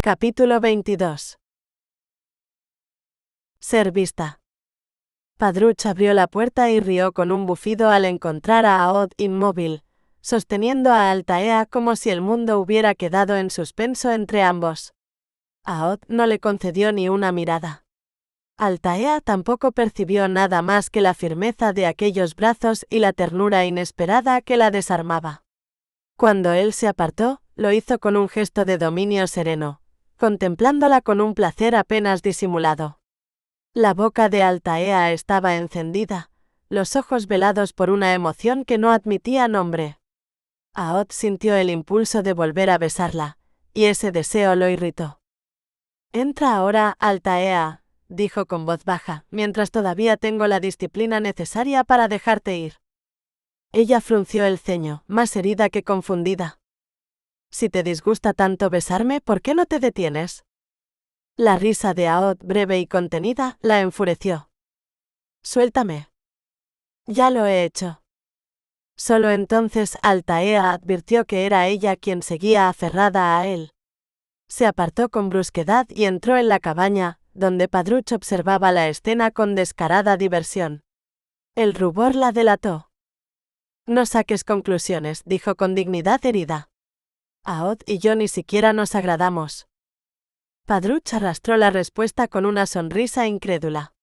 Capítulo 22. Ser vista. Padruch abrió la puerta y rió con un bufido al encontrar a Aod inmóvil, sosteniendo a Altaea como si el mundo hubiera quedado en suspenso entre ambos. Aod no le concedió ni una mirada. Altaea tampoco percibió nada más que la firmeza de aquellos brazos y la ternura inesperada que la desarmaba. Cuando él se apartó, lo hizo con un gesto de dominio sereno, contemplándola con un placer apenas disimulado. La boca de Altaea estaba encendida, los ojos velados por una emoción que no admitía nombre. Aod sintió el impulso de volver a besarla, y ese deseo lo irritó. «Entra ahora, Altaea», dijo con voz baja, «mientras todavía tengo la disciplina necesaria para dejarte ir». Ella frunció el ceño, más herida que confundida. «Si te disgusta tanto besarme, ¿por qué no te detienes?» La risa de Aod, breve y contenida, la enfureció. «Suéltame». «Ya lo he hecho». Solo entonces Altaea advirtió que era ella quien seguía aferrada a él. Se apartó con brusquedad y entró en la cabaña, donde Padruch observaba la escena con descarada diversión. El rubor la delató. «No saques conclusiones», dijo con dignidad herida. «Aod y yo ni siquiera nos agradamos». Padruch arrastró la respuesta con una sonrisa incrédula.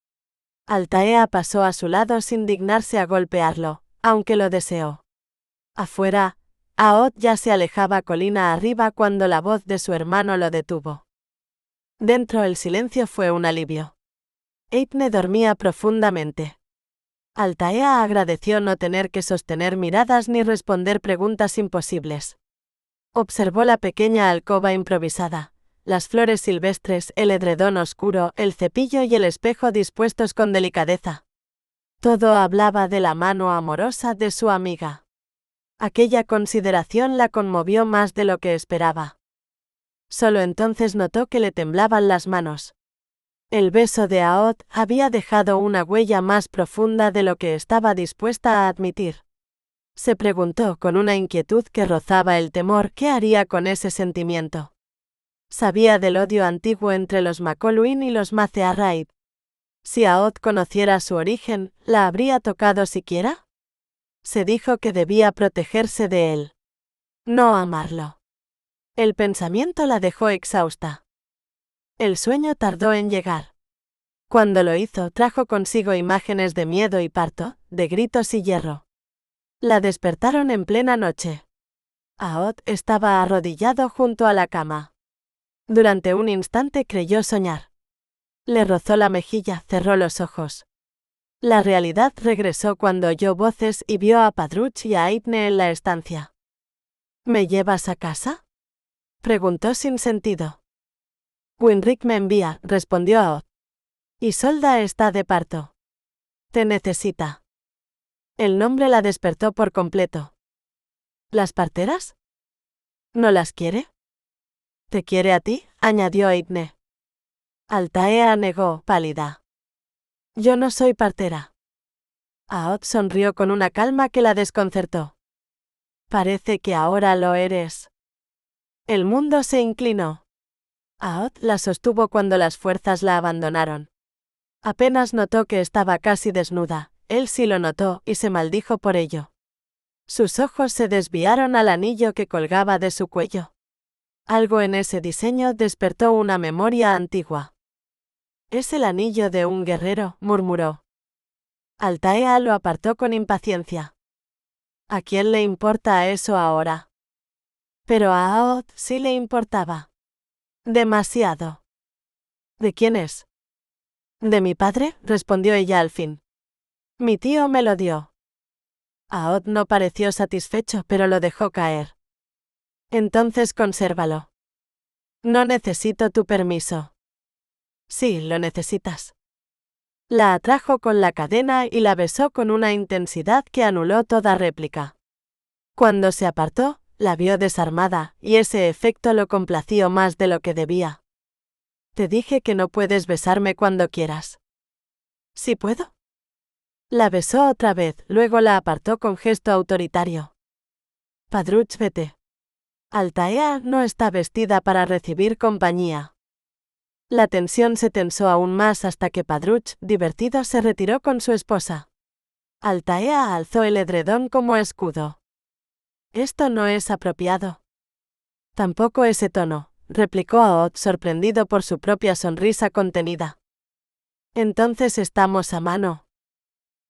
Altaea pasó a su lado sin dignarse a golpearlo, aunque lo deseó. Afuera, Aod ya se alejaba colina arriba cuando la voz de su hermano lo detuvo. Dentro el silencio fue un alivio. Eithne dormía profundamente. Altaea agradeció no tener que sostener miradas ni responder preguntas imposibles. Observó la pequeña alcoba improvisada, las flores silvestres, el edredón oscuro, el cepillo y el espejo dispuestos con delicadeza. Todo hablaba de la mano amorosa de su amiga. Aquella consideración la conmovió más de lo que esperaba. Solo entonces notó que le temblaban las manos. El beso de Aod había dejado una huella más profunda de lo que estaba dispuesta a admitir. Se preguntó con una inquietud que rozaba el temor qué haría con ese sentimiento. Sabía del odio antiguo entre los Macoluin y los Macearraid. Si Aod conociera su origen, ¿la habría tocado siquiera? Se dijo que debía protegerse de él. No amarlo. El pensamiento la dejó exhausta. El sueño tardó en llegar. Cuando lo hizo, trajo consigo imágenes de miedo y parto, de gritos y hierro. La despertaron en plena noche. Aod estaba arrodillado junto a la cama. Durante un instante creyó soñar. Le rozó la mejilla, cerró los ojos. La realidad regresó cuando oyó voces y vio a Padruch y a Eithne en la estancia. «¿Me llevas a casa?», preguntó sin sentido. «Winrick me envía», respondió Aod. «Isolda está de parto. Te necesita». El nombre la despertó por completo. «¿Las parteras? ¿No las quiere?» «¿Te quiere a ti?», añadió Eithne. Altaea negó, pálida. «Yo no soy partera». Aod sonrió con una calma que la desconcertó. «Parece que ahora lo eres». El mundo se inclinó. Aod la sostuvo cuando las fuerzas la abandonaron. Apenas notó que estaba casi desnuda, él sí lo notó y se maldijo por ello. Sus ojos se desviaron al anillo que colgaba de su cuello. Algo en ese diseño despertó una memoria antigua. «Es el anillo de un guerrero», murmuró. Altaea lo apartó con impaciencia. ¿A quién le importa eso ahora? Pero a Aod sí le importaba. Demasiado. «¿De quién es?» «De mi padre», respondió ella al fin. «Mi tío me lo dio». Aod no pareció satisfecho, pero lo dejó caer. «Entonces consérvalo». «No necesito tu permiso». «Sí, lo necesitas». La atrajo con la cadena y la besó con una intensidad que anuló toda réplica. Cuando se apartó, la vio desarmada, y ese efecto lo complació más de lo que debía. «Te dije que no puedes besarme cuando quieras». «¿Sí puedo?». La besó otra vez, luego la apartó con gesto autoritario. «Padruch, vete». Altaea no está vestida para recibir compañía. La tensión se tensó aún más hasta que Padruch, divertido, se retiró con su esposa. Altaea alzó el edredón como escudo. Esto no es apropiado. Tampoco ese tono, replicó Aod, sorprendido por su propia sonrisa contenida. Entonces estamos a mano.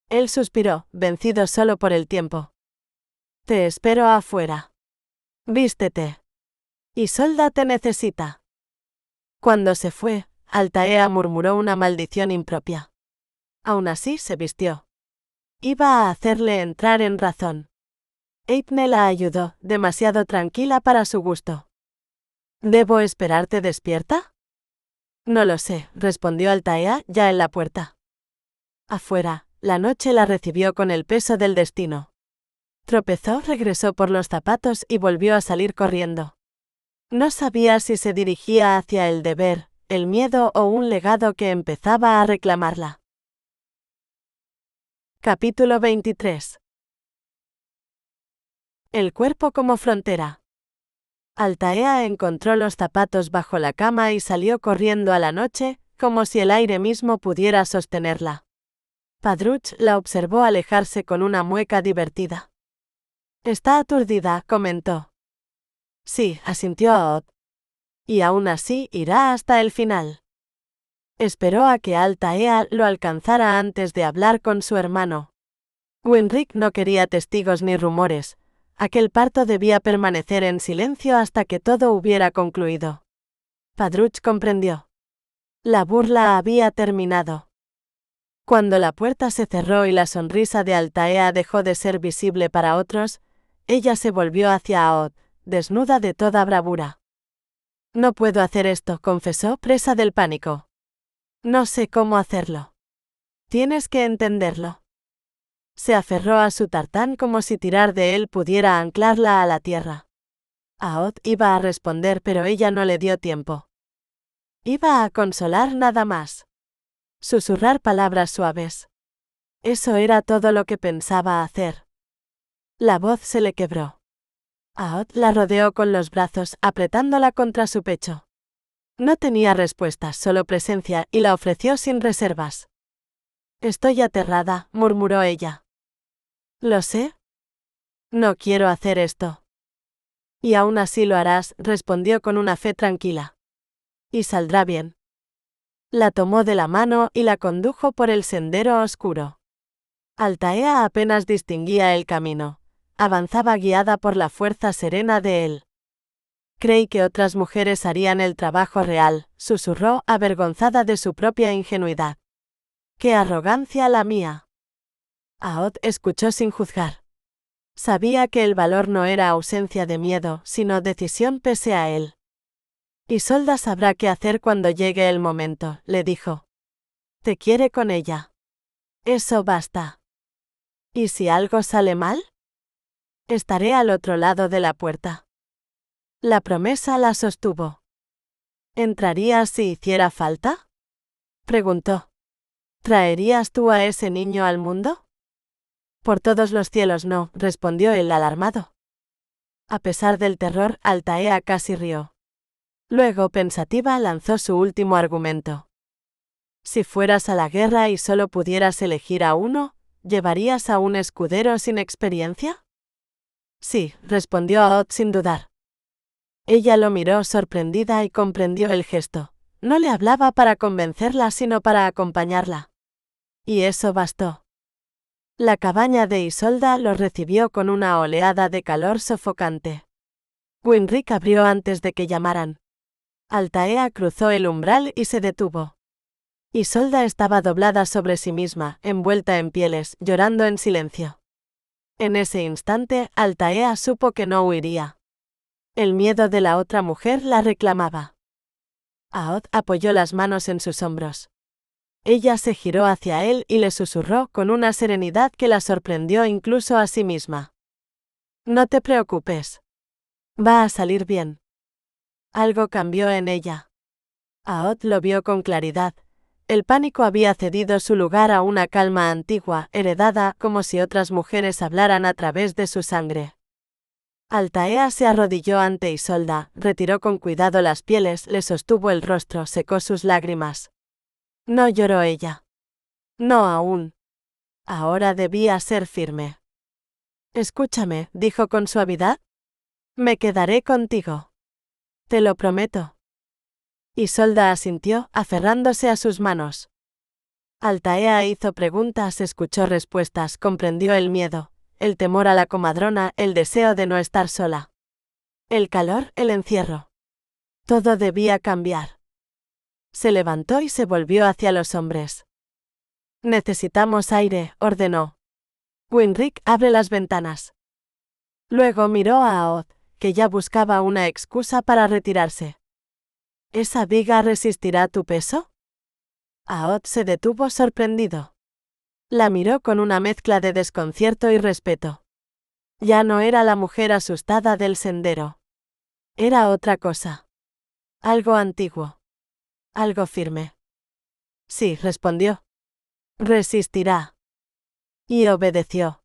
Él suspiró, vencido solo por el tiempo. Te espero afuera. Vístete. Isolda te necesita. Cuando se fue, Altaea murmuró una maldición impropia. Aún así se vistió. Iba a hacerle entrar en razón. Eithne la ayudó, demasiado tranquila para su gusto. ¿Debo esperarte despierta? No lo sé, respondió Altaea, ya en la puerta. Afuera, la noche la recibió con el peso del destino. Tropezó, regresó por los zapatos y volvió a salir corriendo. No sabía si se dirigía hacia el deber, el miedo o un legado que empezaba a reclamarla. Capítulo 23. El cuerpo como frontera. Altaea encontró los zapatos bajo la cama y salió corriendo a la noche, como si el aire mismo pudiera sostenerla. Padruch la observó alejarse con una mueca divertida. Está aturdida, comentó. Sí, asintió Aod. Y aún así irá hasta el final. Esperó a que Altaea lo alcanzara antes de hablar con su hermano. Winric no quería testigos ni rumores. Aquel parto debía permanecer en silencio hasta que todo hubiera concluido. Padruch comprendió. La burla había terminado. Cuando la puerta se cerró y la sonrisa de Altaea dejó de ser visible para otros, ella se volvió hacia Aod, desnuda de toda bravura. No puedo hacer esto, confesó, presa del pánico. No sé cómo hacerlo. Tienes que entenderlo. Se aferró a su tartán como si tirar de él pudiera anclarla a la tierra. Aod iba a responder, pero ella no le dio tiempo. Iba a consolar nada más. Susurrar palabras suaves. Eso era todo lo que pensaba hacer. La voz se le quebró. Aod la rodeó con los brazos, apretándola contra su pecho. No tenía respuestas, solo presencia, y la ofreció sin reservas. Estoy aterrada, murmuró ella. Lo sé. No quiero hacer esto. Y aún así lo harás, respondió con una fe tranquila. Y saldrá bien. La tomó de la mano y la condujo por el sendero oscuro. Altaea apenas distinguía el camino. Avanzaba guiada por la fuerza serena de él. Creí que otras mujeres harían el trabajo real, susurró, avergonzada de su propia ingenuidad. ¡Qué arrogancia la mía! Aod escuchó sin juzgar. Sabía que el valor no era ausencia de miedo, sino decisión pese a él. Isolda sabrá qué hacer cuando llegue el momento, le dijo. Te quiere con ella. Eso basta. ¿Y si algo sale mal? Estaré al otro lado de la puerta. La promesa la sostuvo. ¿Entrarías si hiciera falta? Preguntó. ¿Traerías tú a ese niño al mundo? Por todos los cielos no, respondió él alarmado. A pesar del terror, Altaea casi rió. Luego, pensativa, lanzó su último argumento. Si fueras a la guerra y solo pudieras elegir a uno, ¿llevarías a un escudero sin experiencia? Sí, respondió Aod sin dudar. Ella lo miró sorprendida y comprendió el gesto. No le hablaba para convencerla sino para acompañarla. Y eso bastó. La cabaña de Isolda los recibió con una oleada de calor sofocante. Winric abrió antes de que llamaran. Altaea cruzó el umbral y se detuvo. Isolda estaba doblada sobre sí misma, envuelta en pieles, llorando en silencio. En ese instante, Altaea supo que no huiría. El miedo de la otra mujer la reclamaba. Aod apoyó las manos en sus hombros. Ella se giró hacia él y le susurró con una serenidad que la sorprendió incluso a sí misma. No te preocupes. Va a salir bien. Algo cambió en ella. Aod lo vio con claridad. El pánico había cedido su lugar a una calma antigua, heredada, como si otras mujeres hablaran a través de su sangre. Altaea se arrodilló ante Isolda, retiró con cuidado las pieles, le sostuvo el rostro, secó sus lágrimas. No lloró ella. No aún. Ahora debía ser firme. Escúchame, dijo con suavidad. Me quedaré contigo. Te lo prometo. Isolda asintió, aferrándose a sus manos. Altaea hizo preguntas, escuchó respuestas, comprendió el miedo, el temor a la comadrona, el deseo de no estar sola. El calor, el encierro. Todo debía cambiar. Se levantó y se volvió hacia los hombres. Necesitamos aire, ordenó. Winrick, abre las ventanas. Luego miró a Aod, que ya buscaba una excusa para retirarse. ¿Esa viga resistirá tu peso? Aod se detuvo sorprendido. La miró con una mezcla de desconcierto y respeto. Ya no era la mujer asustada del sendero. Era otra cosa. Algo antiguo. Algo firme. Sí, respondió. Resistirá. Y obedeció.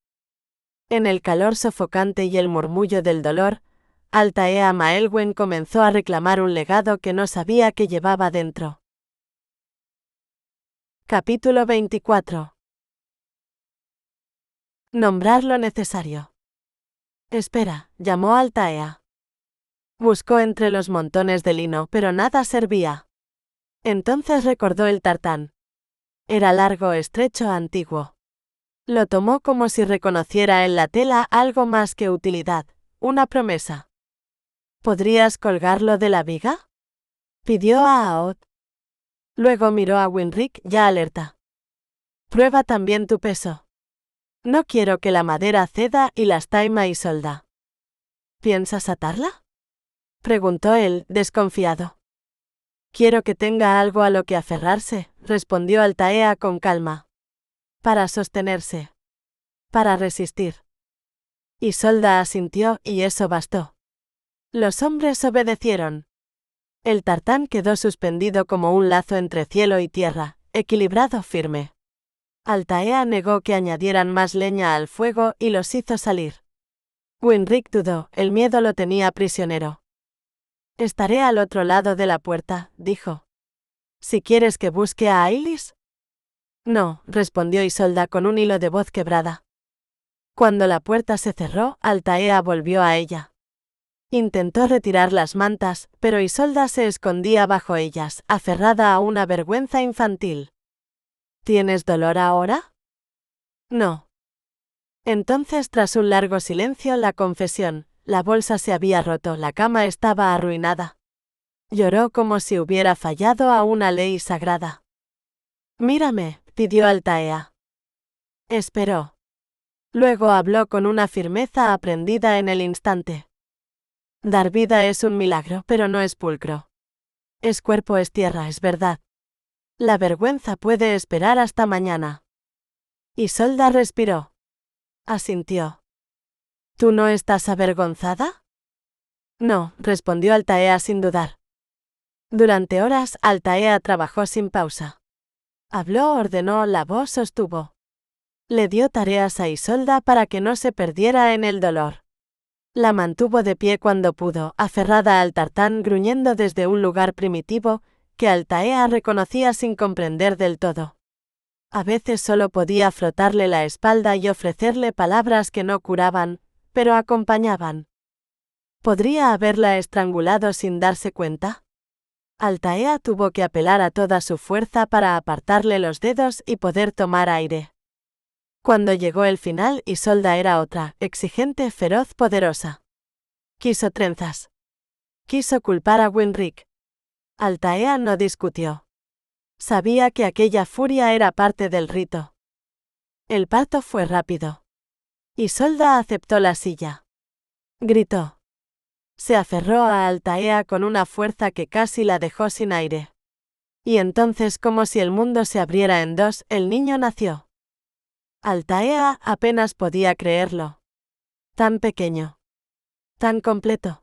En el calor sofocante y el murmullo del dolor, Altaea Maelwen comenzó a reclamar un legado que no sabía que llevaba dentro. Capítulo 24. Nombrar lo necesario. Espera, llamó Altaea. Buscó entre los montones de lino, pero nada servía. Entonces recordó el tartán. Era largo, estrecho, antiguo. Lo tomó como si reconociera en la tela algo más que utilidad, una promesa. ¿Podrías colgarlo de la viga? Pidió a Aod. Luego miró a Winrick, ya alerta. Prueba también tu peso. No quiero que la madera ceda y lastaima Isolda. ¿Piensas atarla? Preguntó él, desconfiado. Quiero que tenga algo a lo que aferrarse, respondió Altaea con calma. Para sostenerse. Para resistir. Isolda asintió y eso bastó. Los hombres obedecieron. El tartán quedó suspendido como un lazo entre cielo y tierra, equilibrado, firme. Altaea negó que añadieran más leña al fuego y los hizo salir. Winrick dudó, el miedo lo tenía prisionero. Estaré al otro lado de la puerta, dijo. ¿Si quieres que busque a Ailis? No, respondió Isolda con un hilo de voz quebrada. Cuando la puerta se cerró, Altaea volvió a ella. Intentó retirar las mantas, pero Isolda se escondía bajo ellas, aferrada a una vergüenza infantil. ¿Tienes dolor ahora? No. Entonces, tras un largo silencio, la confesión. La bolsa se había roto, la cama estaba arruinada. Lloró como si hubiera fallado a una ley sagrada. Mírame, pidió Altaea. Esperó. Luego habló con una firmeza aprendida en el instante. Dar vida es un milagro, pero no es pulcro. Es cuerpo, es tierra, es verdad. La vergüenza puede esperar hasta mañana. Isolda respiró. Asintió. ¿Tú no estás avergonzada? No, respondió Altaea sin dudar. Durante horas, Altaea trabajó sin pausa. Habló, ordenó, lavó, sostuvo. Le dio tareas a Isolda para que no se perdiera en el dolor. La mantuvo de pie cuando pudo, aferrada al tartán, gruñendo desde un lugar primitivo que Altaea reconocía sin comprender del todo. A veces solo podía frotarle la espalda y ofrecerle palabras que no curaban, pero acompañaban. ¿Podría haberla estrangulado sin darse cuenta? Altaea tuvo que apelar a toda su fuerza para apartarle los dedos y poder tomar aire. Cuando llegó el final, Isolda era otra, exigente, feroz, poderosa. Quiso trenzas. Quiso culpar a Winrick. Altaea no discutió. Sabía que aquella furia era parte del rito. El parto fue rápido. Isolda aceptó la silla. Gritó. Se aferró a Altaea con una fuerza que casi la dejó sin aire. Y entonces, como si el mundo se abriera en dos, el niño nació. Altaea apenas podía creerlo. Tan pequeño. Tan completo.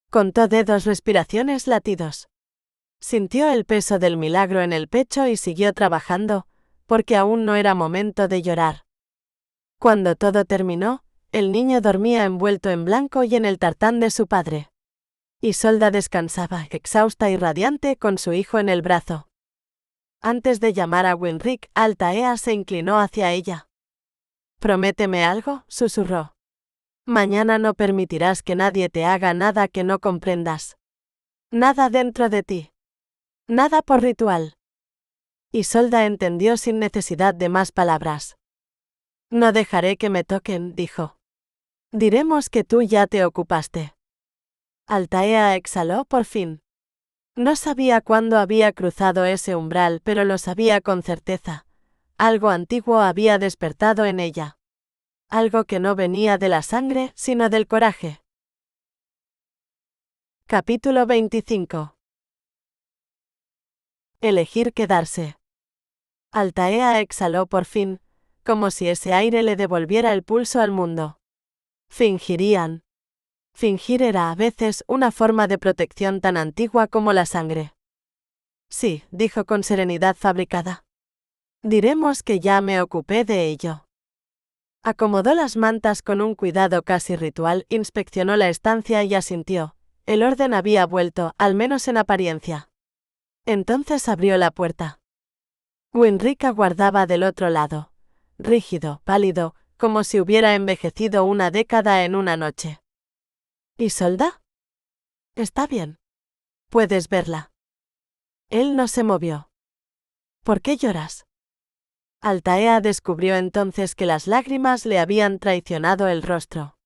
Contó dedos, respiraciones, latidos. Sintió el peso del milagro en el pecho y siguió trabajando, porque aún no era momento de llorar. Cuando todo terminó, El niño dormía envuelto en blanco y en el tartán de su padre. Isolda descansaba, exhausta y radiante, con su hijo en el brazo. Antes de llamar a Winrick, Altaea se inclinó hacia ella. «Prométeme algo», susurró. «Mañana no permitirás que nadie te haga nada que no comprendas. Nada dentro de ti. Nada por ritual». Isolda entendió sin necesidad de más palabras. «No dejaré que me toquen», dijo. «Diremos que tú ya te ocupaste». Altaea exhaló por fin. No sabía cuándo había cruzado ese umbral, pero lo sabía con certeza. Algo antiguo había despertado en ella. Algo que no venía de la sangre, sino del coraje. Capítulo 25. Elegir quedarse. Altaea exhaló por fin, como si ese aire le devolviera el pulso al mundo. Fingirían. Fingir era a veces una forma de protección tan antigua como la sangre. «Sí», dijo con serenidad fabricada. «Diremos que ya me ocupé de ello». Acomodó las mantas con un cuidado casi ritual, inspeccionó la estancia y asintió. El orden había vuelto, al menos en apariencia. Entonces abrió la puerta. Winrick aguardaba del otro lado, rígido, pálido, como si hubiera envejecido una década en una noche. «¿Isolda? Está bien. Puedes verla». Él no se movió. «¿Por qué lloras?» Altaea descubrió entonces que las lágrimas le habían traicionado el rostro.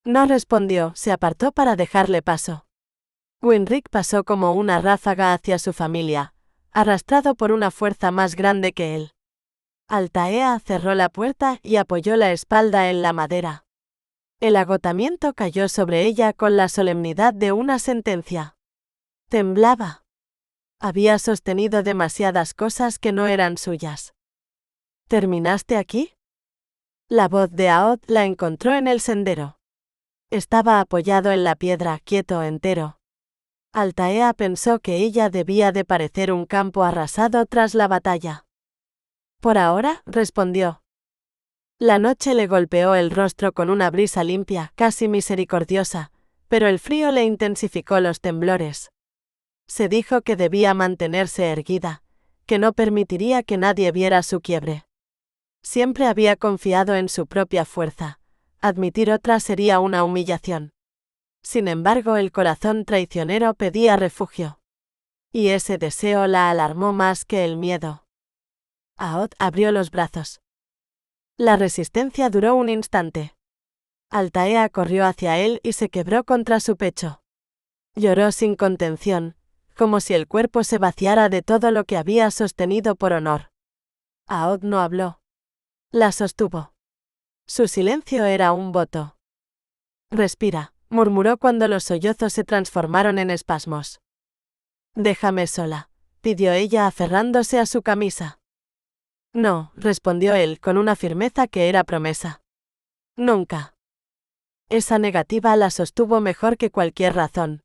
No respondió, se apartó para dejarle paso. Winrick pasó como una ráfaga hacia su familia, arrastrado por una fuerza más grande que él. Altaea cerró la puerta y apoyó la espalda en la madera. El agotamiento cayó sobre ella con la solemnidad de una sentencia. Temblaba. Había sostenido demasiadas cosas que no eran suyas. ¿Terminaste aquí? La voz de Aod la encontró en el sendero. Estaba apoyado en la piedra, quieto, entero. Altaea pensó que ella debía de parecer un campo arrasado tras la batalla. «Por ahora», respondió. La noche le golpeó el rostro con una brisa limpia, casi misericordiosa, pero el frío le intensificó los temblores. Se dijo que debía mantenerse erguida, que no permitiría que nadie viera su quiebre. Siempre había confiado en su propia fuerza. Admitir otra sería una humillación. Sin embargo, el corazón traicionero pedía refugio. Y ese deseo la alarmó más que el miedo. Aod abrió los brazos. La resistencia duró un instante. Altaea corrió hacia él y se quebró contra su pecho. Lloró sin contención, como si el cuerpo se vaciara de todo lo que había sostenido por honor. Aod no habló. La sostuvo. Su silencio era un voto. «Respira», murmuró cuando los sollozos se transformaron en espasmos. «Déjame sola», pidió ella aferrándose a su camisa. «No», respondió él con una firmeza que era promesa. «Nunca». Esa negativa la sostuvo mejor que cualquier razón.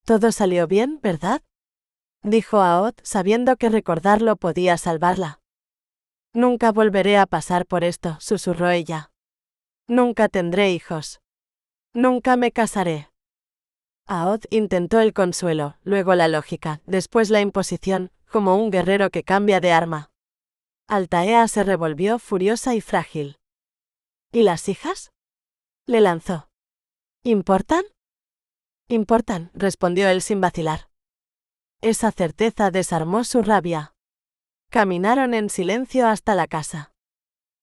«Todo salió bien, ¿verdad?», dijo Aod, sabiendo que recordarlo podía salvarla. «Nunca volveré a pasar por esto», susurró ella. «Nunca tendré hijos. Nunca me casaré». Aod intentó el consuelo, luego la lógica, después la imposición, como un guerrero que cambia de arma. Altaea se revolvió furiosa y frágil. «¿Y las hijas?», le lanzó. «¿Importan?». «Importan», respondió él sin vacilar. Esa certeza desarmó su rabia. Caminaron en silencio hasta la casa.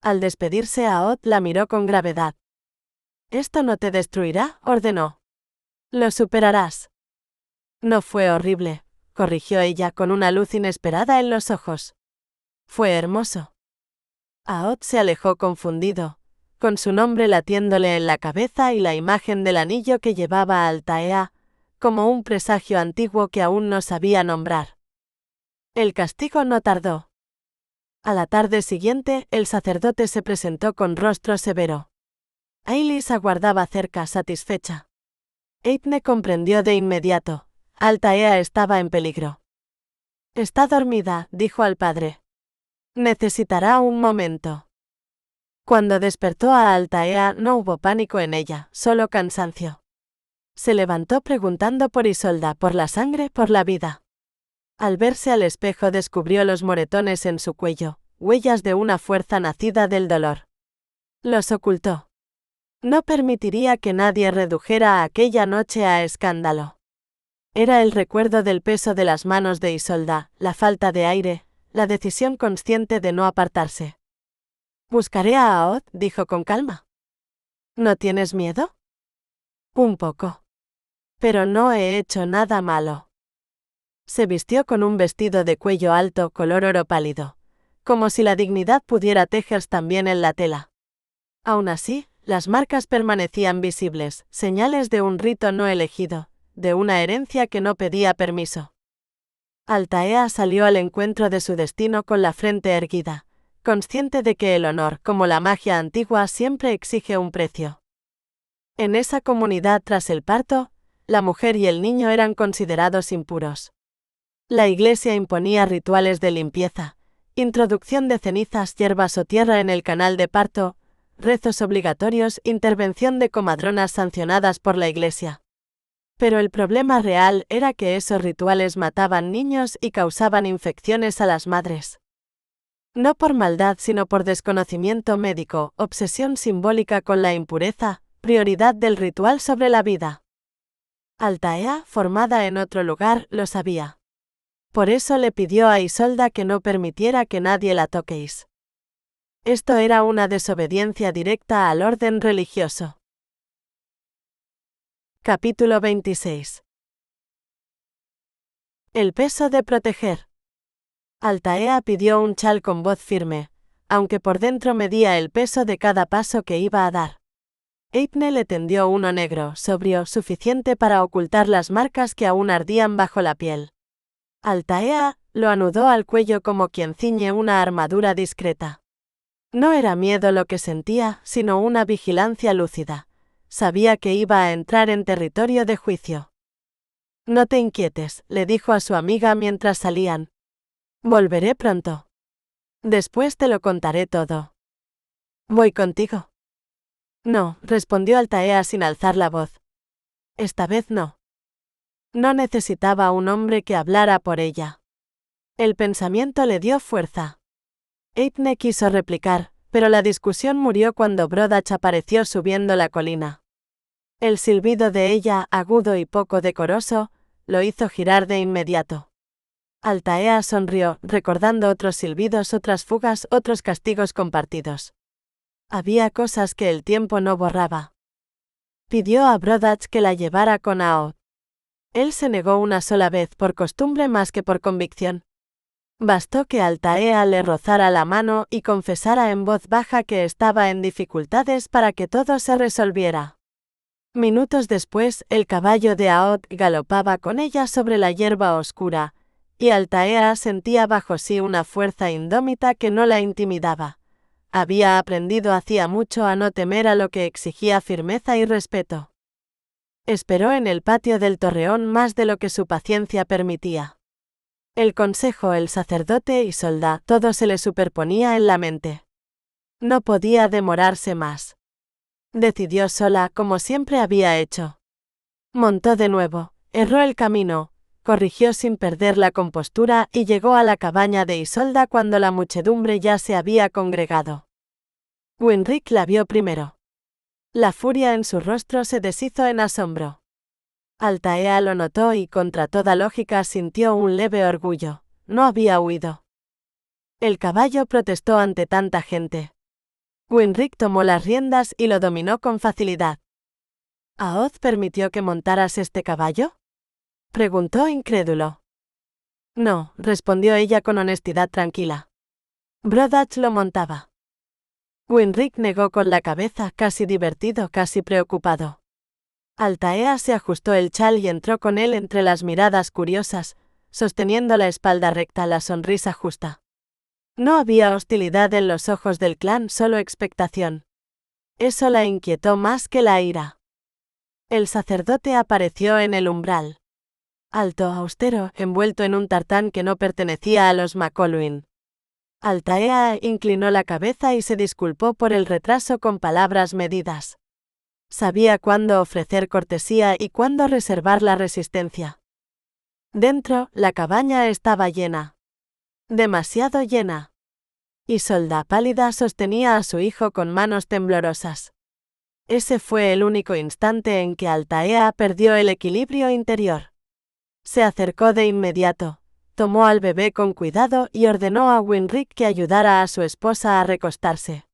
Al despedirse, Aod la miró con gravedad. «Esto no te destruirá», ordenó. «Lo superarás». «No fue horrible», corrigió ella con una luz inesperada en los ojos. «Fue hermoso». Aod se alejó confundido, con su nombre latiéndole en la cabeza y la imagen del anillo que llevaba a Altaea, como un presagio antiguo que aún no sabía nombrar. El castigo no tardó. A la tarde siguiente, el sacerdote se presentó con rostro severo. Ailis aguardaba cerca, satisfecha. Eithne comprendió de inmediato. Altaea estaba en peligro. «Está dormida», dijo al padre. «Necesitará un momento». Cuando despertó a Altaea no hubo pánico en ella, solo cansancio. Se levantó preguntando por Isolda, por la sangre, por la vida. Al verse al espejo descubrió los moretones en su cuello, huellas de una fuerza nacida del dolor. Los ocultó. No permitiría que nadie redujera aquella noche a escándalo. Era el recuerdo del peso de las manos de Isolda, la falta de aire, la decisión consciente de no apartarse. «Buscaré a Aod», dijo con calma. «¿No tienes miedo?» «Un poco. Pero no he hecho nada malo». Se vistió con un vestido de cuello alto color oro pálido, como si la dignidad pudiera tejerse también en la tela. Aún así, las marcas permanecían visibles, señales de un rito no elegido, de una herencia que no pedía permiso. Altaea salió al encuentro de su destino con la frente erguida, consciente de que el honor, como la magia antigua, siempre exige un precio. En esa comunidad tras el parto, la mujer y el niño eran considerados impuros. La iglesia imponía rituales de limpieza, introducción de cenizas, hierbas o tierra en el canal de parto, rezos obligatorios, intervención de comadronas sancionadas por la iglesia. Pero el problema real era que esos rituales mataban niños y causaban infecciones a las madres. No por maldad sino por desconocimiento médico, obsesión simbólica con la impureza, prioridad del ritual sobre la vida. Altaea, formada en otro lugar, lo sabía. Por eso le pidió a Isolda que no permitiera que nadie la toquéis. Esto era una desobediencia directa al orden religioso. Capítulo 26. El peso de proteger. Altaea pidió un chal con voz firme, aunque por dentro medía el peso de cada paso que iba a dar. Eipne le tendió uno negro, sobrio, suficiente para ocultar las marcas que aún ardían bajo la piel. Altaea lo anudó al cuello como quien ciñe una armadura discreta. No era miedo lo que sentía, sino una vigilancia lúcida. Sabía que iba a entrar en territorio de juicio. «No te inquietes», le dijo a su amiga mientras salían. «Volveré pronto. Después te lo contaré todo». «¿Voy contigo?» «No», respondió Altaea sin alzar la voz. «Esta vez no». No necesitaba un hombre que hablara por ella. El pensamiento le dio fuerza. Eipne quiso replicar, pero la discusión murió cuando Brodach apareció subiendo la colina. El silbido de ella, agudo y poco decoroso, lo hizo girar de inmediato. Altaea sonrió, recordando otros silbidos, otras fugas, otros castigos compartidos. Había cosas que el tiempo no borraba. Pidió a Brodach que la llevara con Aod. Él se negó una sola vez por costumbre más que por convicción. Bastó que Altaea le rozara la mano y confesara en voz baja que estaba en dificultades para que todo se resolviera. Minutos después, el caballo de Aod galopaba con ella sobre la hierba oscura, y Altaea sentía bajo sí una fuerza indómita que no la intimidaba. Había aprendido hacía mucho a no temer a lo que exigía firmeza y respeto. Esperó en el patio del torreón más de lo que su paciencia permitía. El consejo, el sacerdote y Isolda, todo se le superponía en la mente. No podía demorarse más. Decidió sola, como siempre había hecho. Montó de nuevo, erró el camino, corrigió sin perder la compostura y llegó a la cabaña de Isolda cuando la muchedumbre ya se había congregado. Winric la vio primero. La furia en su rostro se deshizo en asombro. Altaea lo notó y contra toda lógica sintió un leve orgullo. No había huido. El caballo protestó ante tanta gente. Winric tomó las riendas y lo dominó con facilidad. ¿Aod permitió que montaras este caballo?, preguntó incrédulo. No, respondió ella con honestidad tranquila. Brodach lo montaba. Winric negó con la cabeza, casi divertido, casi preocupado. Altaea se ajustó el chal y entró con él entre las miradas curiosas, sosteniendo la espalda recta, la sonrisa justa. No había hostilidad en los ojos del clan, solo expectación. Eso la inquietó más que la ira. El sacerdote apareció en el umbral. Alto, austero, envuelto en un tartán que no pertenecía a los McColwyn. Altaea inclinó la cabeza y se disculpó por el retraso con palabras medidas. Sabía cuándo ofrecer cortesía y cuándo reservar la resistencia. Dentro, la cabaña estaba llena. Demasiado llena. Isolda, pálida, sostenía a su hijo con manos temblorosas. Ese fue el único instante en que Altaea perdió el equilibrio interior. Se acercó de inmediato, tomó al bebé con cuidado y ordenó a Winrick que ayudara a su esposa a recostarse.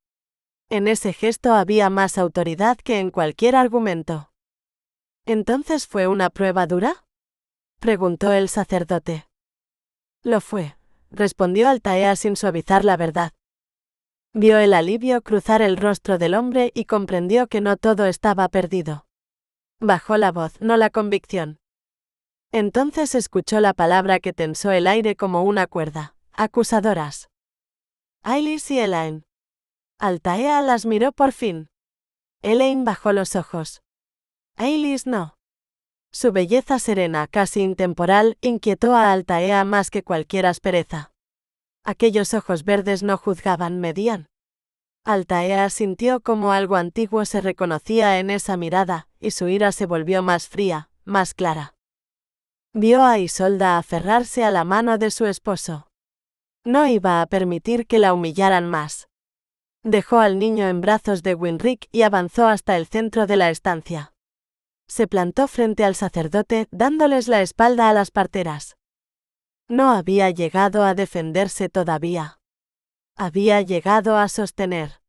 En ese gesto había más autoridad que en cualquier argumento. ¿Entonces fue una prueba dura?, preguntó el sacerdote. Lo fue, respondió Altaea sin suavizar la verdad. Vio el alivio cruzar el rostro del hombre y comprendió que no todo estaba perdido. Bajó la voz, no la convicción. Entonces escuchó la palabra que tensó el aire como una cuerda: acusadoras. Ailis y Elaine. Altaea las miró por fin. Elaine bajó los ojos. Ailis no. Su belleza serena, casi intemporal, inquietó a Altaea más que cualquier aspereza. Aquellos ojos verdes no juzgaban, medían. Altaea sintió como algo antiguo se reconocía en esa mirada, y su ira se volvió más fría, más clara. Vio a Isolda aferrarse a la mano de su esposo. No iba a permitir que la humillaran más. Dejó al niño en brazos de Winrick y avanzó hasta el centro de la estancia. Se plantó frente al sacerdote, dándoles la espalda a las parteras. No había llegado a defenderse todavía. Había llegado a sostener.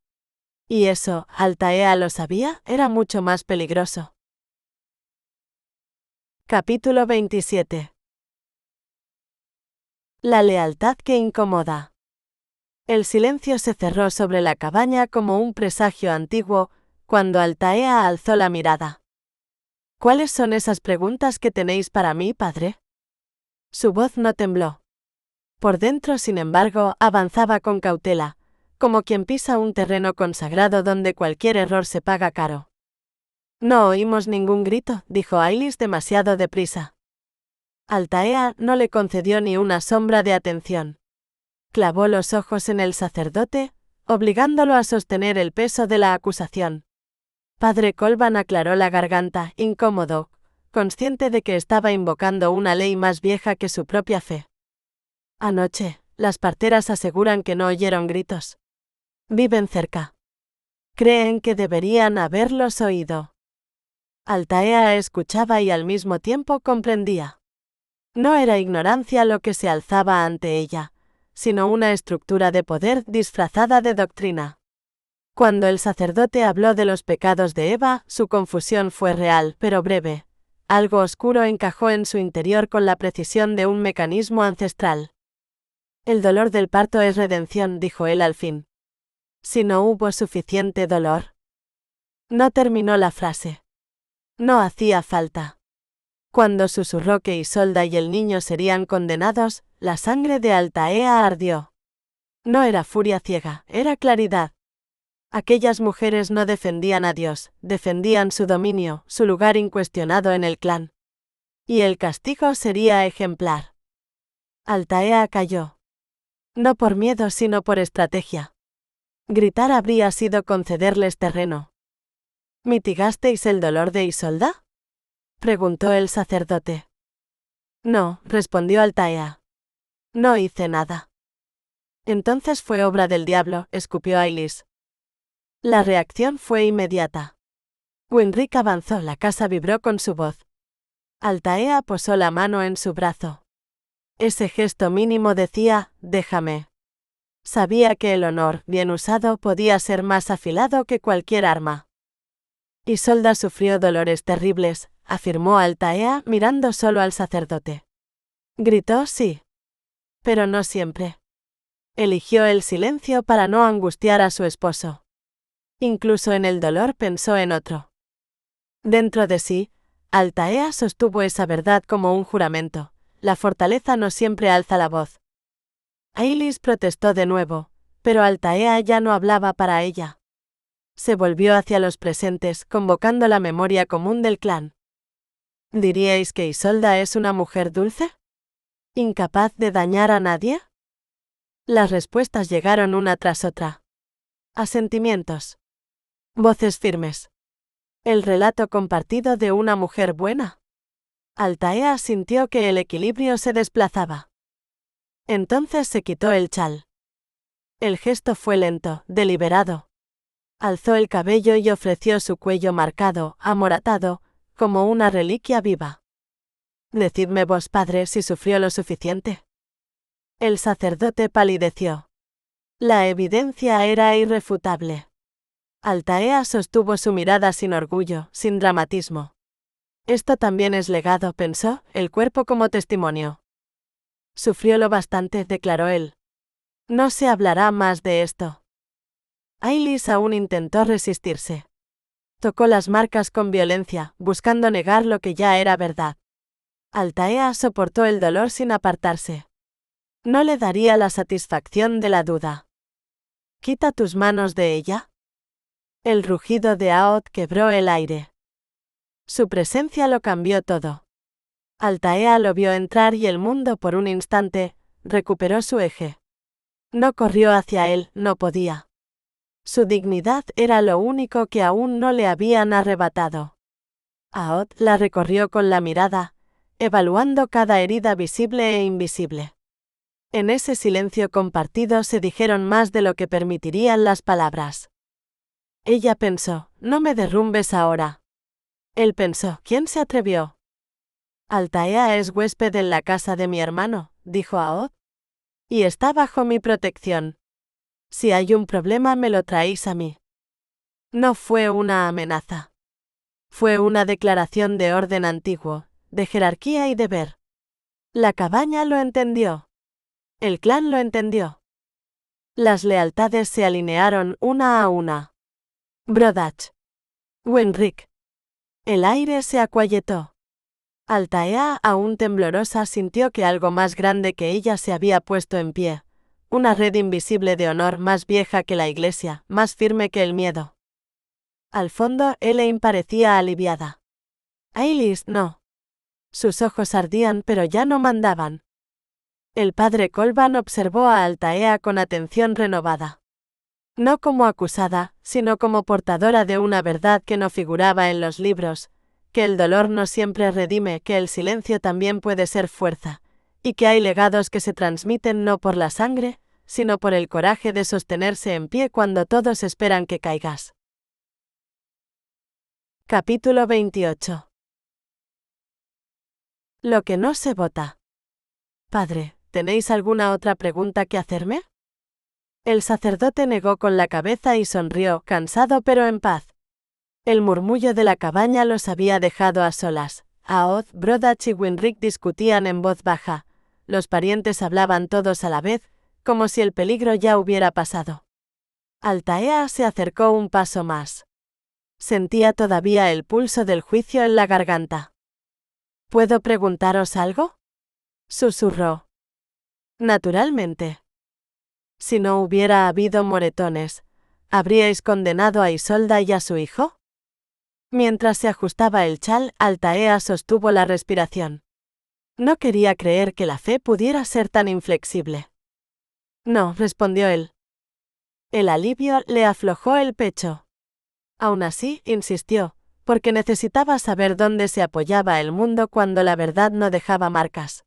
Y eso, Altaea lo sabía, era mucho más peligroso. Capítulo 27. La lealtad que incomoda. El silencio se cerró sobre la cabaña como un presagio antiguo, cuando Altaea alzó la mirada. ¿Cuáles son esas preguntas que tenéis para mí, padre? Su voz no tembló. Por dentro, sin embargo, avanzaba con cautela, como quien pisa un terreno consagrado donde cualquier error se paga caro. No oímos ningún grito, dijo Ailis demasiado deprisa. Altaea no le concedió ni una sombra de atención. Clavó los ojos en el sacerdote, obligándolo a sostener el peso de la acusación. Padre Colban aclaró la garganta, incómodo, consciente de que estaba invocando una ley más vieja que su propia fe. Anoche, las parteras aseguran que no oyeron gritos. Viven cerca. Creen que deberían haberlos oído. Altaea escuchaba y al mismo tiempo comprendía. No era ignorancia lo que se alzaba ante ella, sino una estructura de poder disfrazada de doctrina. Cuando el sacerdote habló de los pecados de Eva, su confusión fue real, pero breve. Algo oscuro encajó en su interior con la precisión de un mecanismo ancestral. El dolor del parto es redención, dijo él al fin. Si no hubo suficiente dolor. No terminó la frase. No hacía falta. Cuando susurró que Isolda y el niño serían condenados, la sangre de Altaea ardió. No era furia ciega, era claridad. Aquellas mujeres no defendían a Dios, defendían su dominio, su lugar incuestionado en el clan. Y el castigo sería ejemplar. Altaea calló. No por miedo, sino por estrategia. Gritar habría sido concederles terreno. ¿Mitigasteis el dolor de Isolda?, preguntó el sacerdote. No, respondió Altaea. No hice nada. Entonces fue obra del diablo, escupió Ailis. La reacción fue inmediata. Winrick avanzó, la casa vibró con su voz. Altaea posó la mano en su brazo. Ese gesto mínimo decía: déjame. Sabía que el honor, bien usado, podía ser más afilado que cualquier arma. Isolda sufrió dolores terribles, afirmó Altaea mirando solo al sacerdote. Gritó sí. Pero no siempre. Eligió el silencio para no angustiar a su esposo. Incluso en el dolor pensó en otro. Dentro de sí, Altaea sostuvo esa verdad como un juramento: la fortaleza no siempre alza la voz. Ailis protestó de nuevo, pero Altaea ya no hablaba para ella. Se volvió hacia los presentes, convocando la memoria común del clan. ¿Diríais que Isolda es una mujer dulce? ¿Incapaz de dañar a nadie? Las respuestas llegaron una tras otra. Asentimientos. Voces firmes. El relato compartido de una mujer buena. Altaea sintió que el equilibrio se desplazaba. Entonces se quitó el chal. El gesto fue lento, deliberado. Alzó el cabello y ofreció su cuello marcado, amoratado, como una reliquia viva. Decidme vos, padre, si sufrió lo suficiente. El sacerdote palideció. La evidencia era irrefutable. Altaea sostuvo su mirada sin orgullo, sin dramatismo. Esto también es legado, pensó, el cuerpo como testimonio. Sufrió lo bastante, declaró él. No se hablará más de esto. Ailis aún intentó resistirse. Tocó las marcas con violencia, buscando negar lo que ya era verdad. Altaea soportó el dolor sin apartarse. No le daría la satisfacción de la duda. «Quita tus manos de ella». El rugido de Aod quebró el aire. Su presencia lo cambió todo. Altaea lo vio entrar y el mundo por un instante recuperó su eje. No corrió hacia él, no podía. Su dignidad era lo único que aún no le habían arrebatado. Aod la recorrió con la mirada, evaluando cada herida visible e invisible. En ese silencio compartido se dijeron más de lo que permitirían las palabras. Ella pensó, no me derrumbes ahora. Él pensó, ¿quién se atrevió? Altaea es huésped en la casa de mi hermano, dijo Aod. Y está bajo mi protección. Si hay un problema me lo traéis a mí. No fue una amenaza. Fue una declaración de orden antiguo, de jerarquía y deber. La cabaña lo entendió. El clan lo entendió. Las lealtades se alinearon una a una. Brodach. Wenric. El aire se aquietó. Altaea, aún temblorosa, sintió que algo más grande que ella se había puesto en pie. Una red invisible de honor más vieja que la iglesia, más firme que el miedo. Al fondo, Elaine parecía aliviada. Ailis no. Sus ojos ardían pero ya no mandaban. El padre Colban observó a Altaea con atención renovada. No como acusada, sino como portadora de una verdad que no figuraba en los libros, que el dolor no siempre redime, que el silencio también puede ser fuerza, y que hay legados que se transmiten no por la sangre, sino por el coraje de sostenerse en pie cuando todos esperan que caigas. Capítulo 28. Lo que no se vota. Padre, ¿tenéis alguna otra pregunta que hacerme? El sacerdote negó con la cabeza y sonrió, cansado pero en paz. El murmullo de la cabaña los había dejado a solas. Aod, Brodach y Winric discutían en voz baja. Los parientes hablaban todos a la vez, como si el peligro ya hubiera pasado. Altaea se acercó un paso más. Sentía todavía el pulso del juicio en la garganta. ¿Puedo preguntaros algo? Susurró. Naturalmente. Si no hubiera habido moretones, ¿habríais condenado a Isolda y a su hijo? Mientras se ajustaba el chal, Altaea sostuvo la respiración. No quería creer que la fe pudiera ser tan inflexible. No, respondió él. El alivio le aflojó el pecho. Aún así, insistió, porque necesitaba saber dónde se apoyaba el mundo cuando la verdad no dejaba marcas.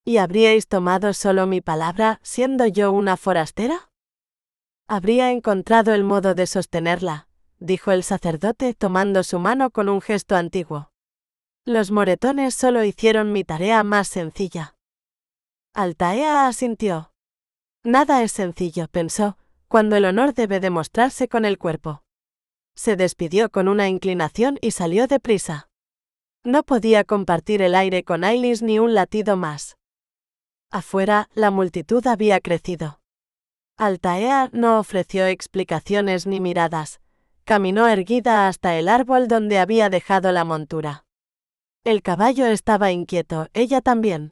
¿Y habríais tomado solo mi palabra, siendo yo una forastera? Habría encontrado el modo de sostenerla, dijo el sacerdote tomando su mano con un gesto antiguo. Los moretones solo hicieron mi tarea más sencilla. Altaea asintió. Nada es sencillo, pensó, cuando el honor debe demostrarse con el cuerpo. Se despidió con una inclinación y salió deprisa. No podía compartir el aire con Ailis ni un latido más. Afuera, la multitud había crecido. Altaea no ofreció explicaciones ni miradas. Caminó erguida hasta el árbol donde había dejado la montura. El caballo estaba inquieto, ella también.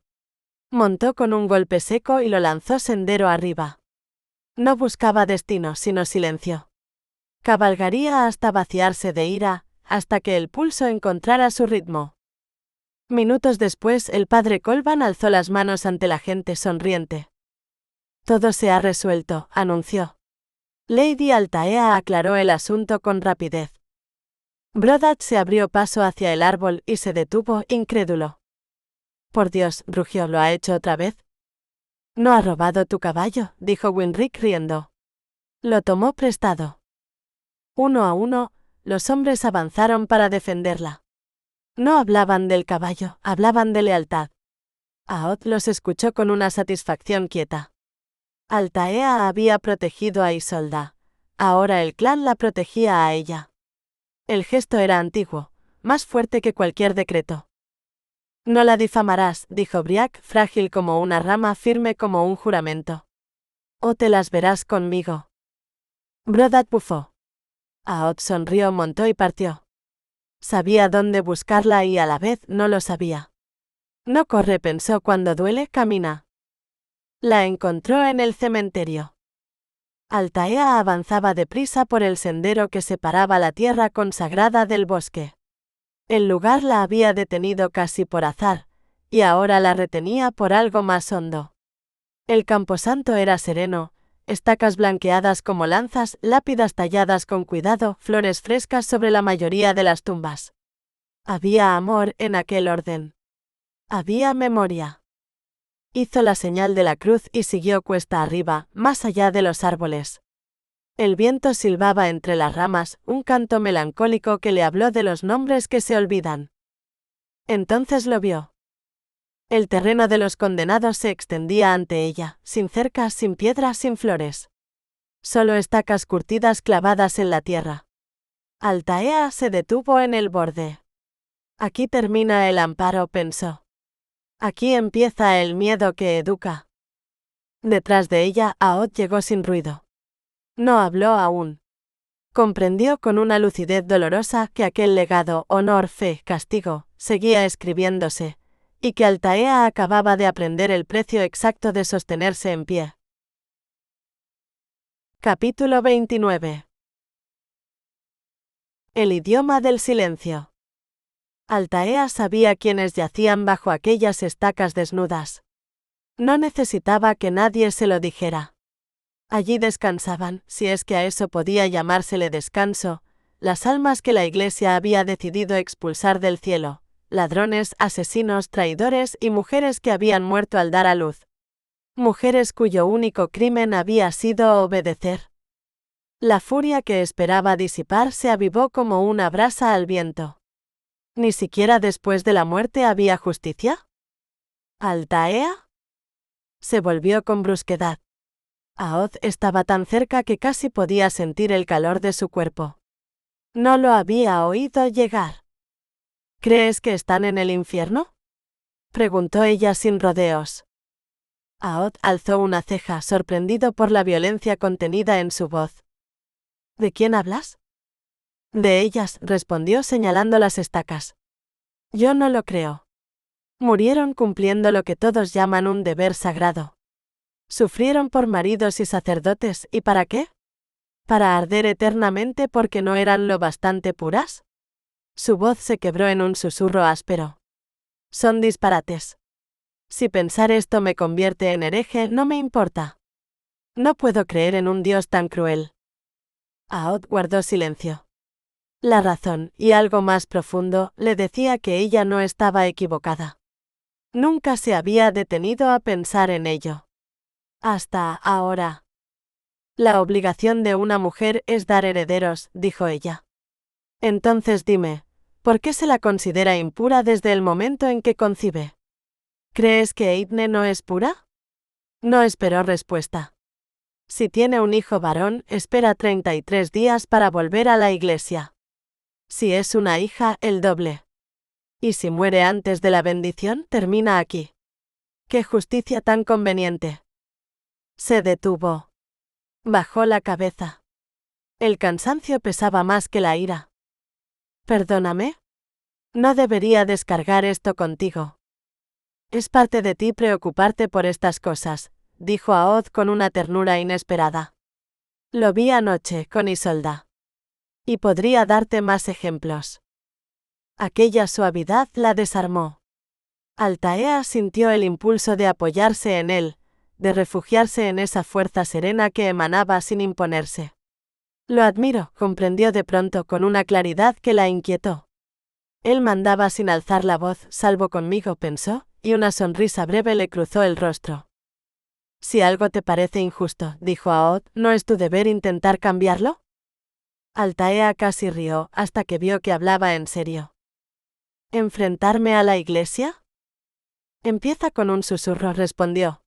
Montó con un golpe seco y lo lanzó sendero arriba. No buscaba destino, sino silencio. Cabalgaría hasta vaciarse de ira, hasta que el pulso encontrara su ritmo. Minutos después, el padre Colban alzó las manos ante la gente sonriente. Todo se ha resuelto, anunció. Lady Altaea aclaró el asunto con rapidez. Brodat se abrió paso hacia el árbol y se detuvo, incrédulo. Por Dios, rugió, ¿lo ha hecho otra vez? No ha robado tu caballo, dijo Winrick riendo. Lo tomó prestado. Uno a uno, los hombres avanzaron para defenderla. No hablaban del caballo, hablaban de lealtad. Aod los escuchó con una satisfacción quieta. Altaea había protegido a Isolda. Ahora el clan la protegía a ella. El gesto era antiguo, más fuerte que cualquier decreto. No la difamarás, dijo Briac, frágil como una rama, firme como un juramento. O te las verás conmigo. Brodat bufó. Aod sonrió, montó y partió. Sabía dónde buscarla y a la vez no lo sabía. No corre, pensó, cuando duele, camina. La encontró en el cementerio. Altaea avanzaba deprisa por el sendero que separaba la tierra consagrada del bosque. El lugar la había detenido casi por azar, y ahora la retenía por algo más hondo. El camposanto era sereno, estacas blanqueadas como lanzas, lápidas talladas con cuidado, flores frescas sobre la mayoría de las tumbas. Había amor en aquel orden. Había memoria. Hizo la señal de la cruz y siguió cuesta arriba, más allá de los árboles. El viento silbaba entre las ramas, un canto melancólico que le habló de los nombres que se olvidan. Entonces lo vio. El terreno de los condenados se extendía ante ella, sin cercas, sin piedras, sin flores. Solo estacas curtidas clavadas en la tierra. Altaea se detuvo en el borde. Aquí termina el amparo, pensó. Aquí empieza el miedo que educa. Detrás de ella, Aod llegó sin ruido. No habló aún. Comprendió con una lucidez dolorosa que aquel legado, honor, fe, castigo, seguía escribiéndose, y que Altaea acababa de aprender el precio exacto de sostenerse en pie. Capítulo 29. El idioma del silencio. Altaea sabía quiénes yacían bajo aquellas estacas desnudas. No necesitaba que nadie se lo dijera. Allí descansaban, si es que a eso podía llamársele descanso, las almas que la Iglesia había decidido expulsar del cielo, ladrones, asesinos, traidores y mujeres que habían muerto al dar a luz. Mujeres cuyo único crimen había sido obedecer. La furia que esperaba disipar se avivó como una brasa al viento. ¿Ni siquiera después de la muerte había justicia? ¿Altaea? Se volvió con brusquedad. Aod estaba tan cerca que casi podía sentir el calor de su cuerpo. No lo había oído llegar. ¿Crees que están en el infierno? Preguntó ella sin rodeos. Aod alzó una ceja, sorprendido por la violencia contenida en su voz. ¿De quién hablas? De ellas, respondió señalando las estacas. Yo no lo creo. Murieron cumpliendo lo que todos llaman un deber sagrado. Sufrieron por maridos y sacerdotes, ¿y para qué? ¿Para arder eternamente porque no eran lo bastante puras? Su voz se quebró en un susurro áspero. Son disparates. Si pensar esto me convierte en hereje, no me importa. No puedo creer en un Dios tan cruel. Aod guardó silencio. La razón, y algo más profundo, le decía que ella no estaba equivocada. Nunca se había detenido a pensar en ello. Hasta ahora. La obligación de una mujer es dar herederos, dijo ella. Entonces dime, ¿por qué se la considera impura desde el momento en que concibe? ¿Crees que Eithne no es pura? No esperó respuesta. Si tiene un hijo varón, espera 33 días para volver a la iglesia. Si es una hija, el doble. Y si muere antes de la bendición, termina aquí. ¡Qué justicia tan conveniente! Se detuvo. Bajó la cabeza. El cansancio pesaba más que la ira. ¿Perdóname? No debería descargar esto contigo. Es parte de ti preocuparte por estas cosas, dijo Aod con una ternura inesperada. Lo vi anoche con Isolda. Y podría darte más ejemplos. Aquella suavidad la desarmó. Altaea sintió el impulso de apoyarse en él, de refugiarse en esa fuerza serena que emanaba sin imponerse. Lo admiro, comprendió de pronto con una claridad que la inquietó. Él mandaba sin alzar la voz, salvo conmigo, pensó, y una sonrisa breve le cruzó el rostro. Si algo te parece injusto, dijo Aod, ¿no es tu deber intentar cambiarlo? Altaea casi rió, hasta que vio que hablaba en serio. ¿Enfrentarme a la iglesia? Empieza con un susurro, respondió.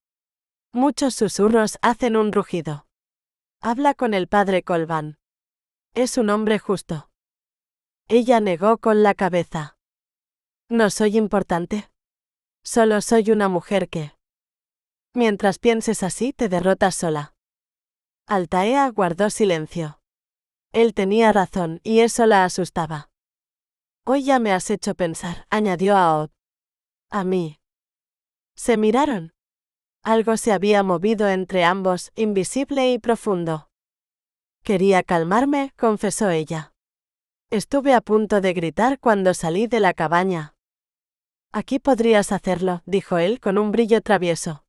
Muchos susurros hacen un rugido. Habla con el padre Colvan. Es un hombre justo. Ella negó con la cabeza. No soy importante. Solo soy una mujer que... Mientras pienses así, te derrotas sola. Altaea guardó silencio. Él tenía razón, y eso la asustaba. Hoy ya me has hecho pensar, añadió Aod. A mí. Se miraron. Algo se había movido entre ambos, invisible y profundo. Quería calmarme, confesó ella. Estuve a punto de gritar cuando salí de la cabaña. Aquí podrías hacerlo, dijo él con un brillo travieso.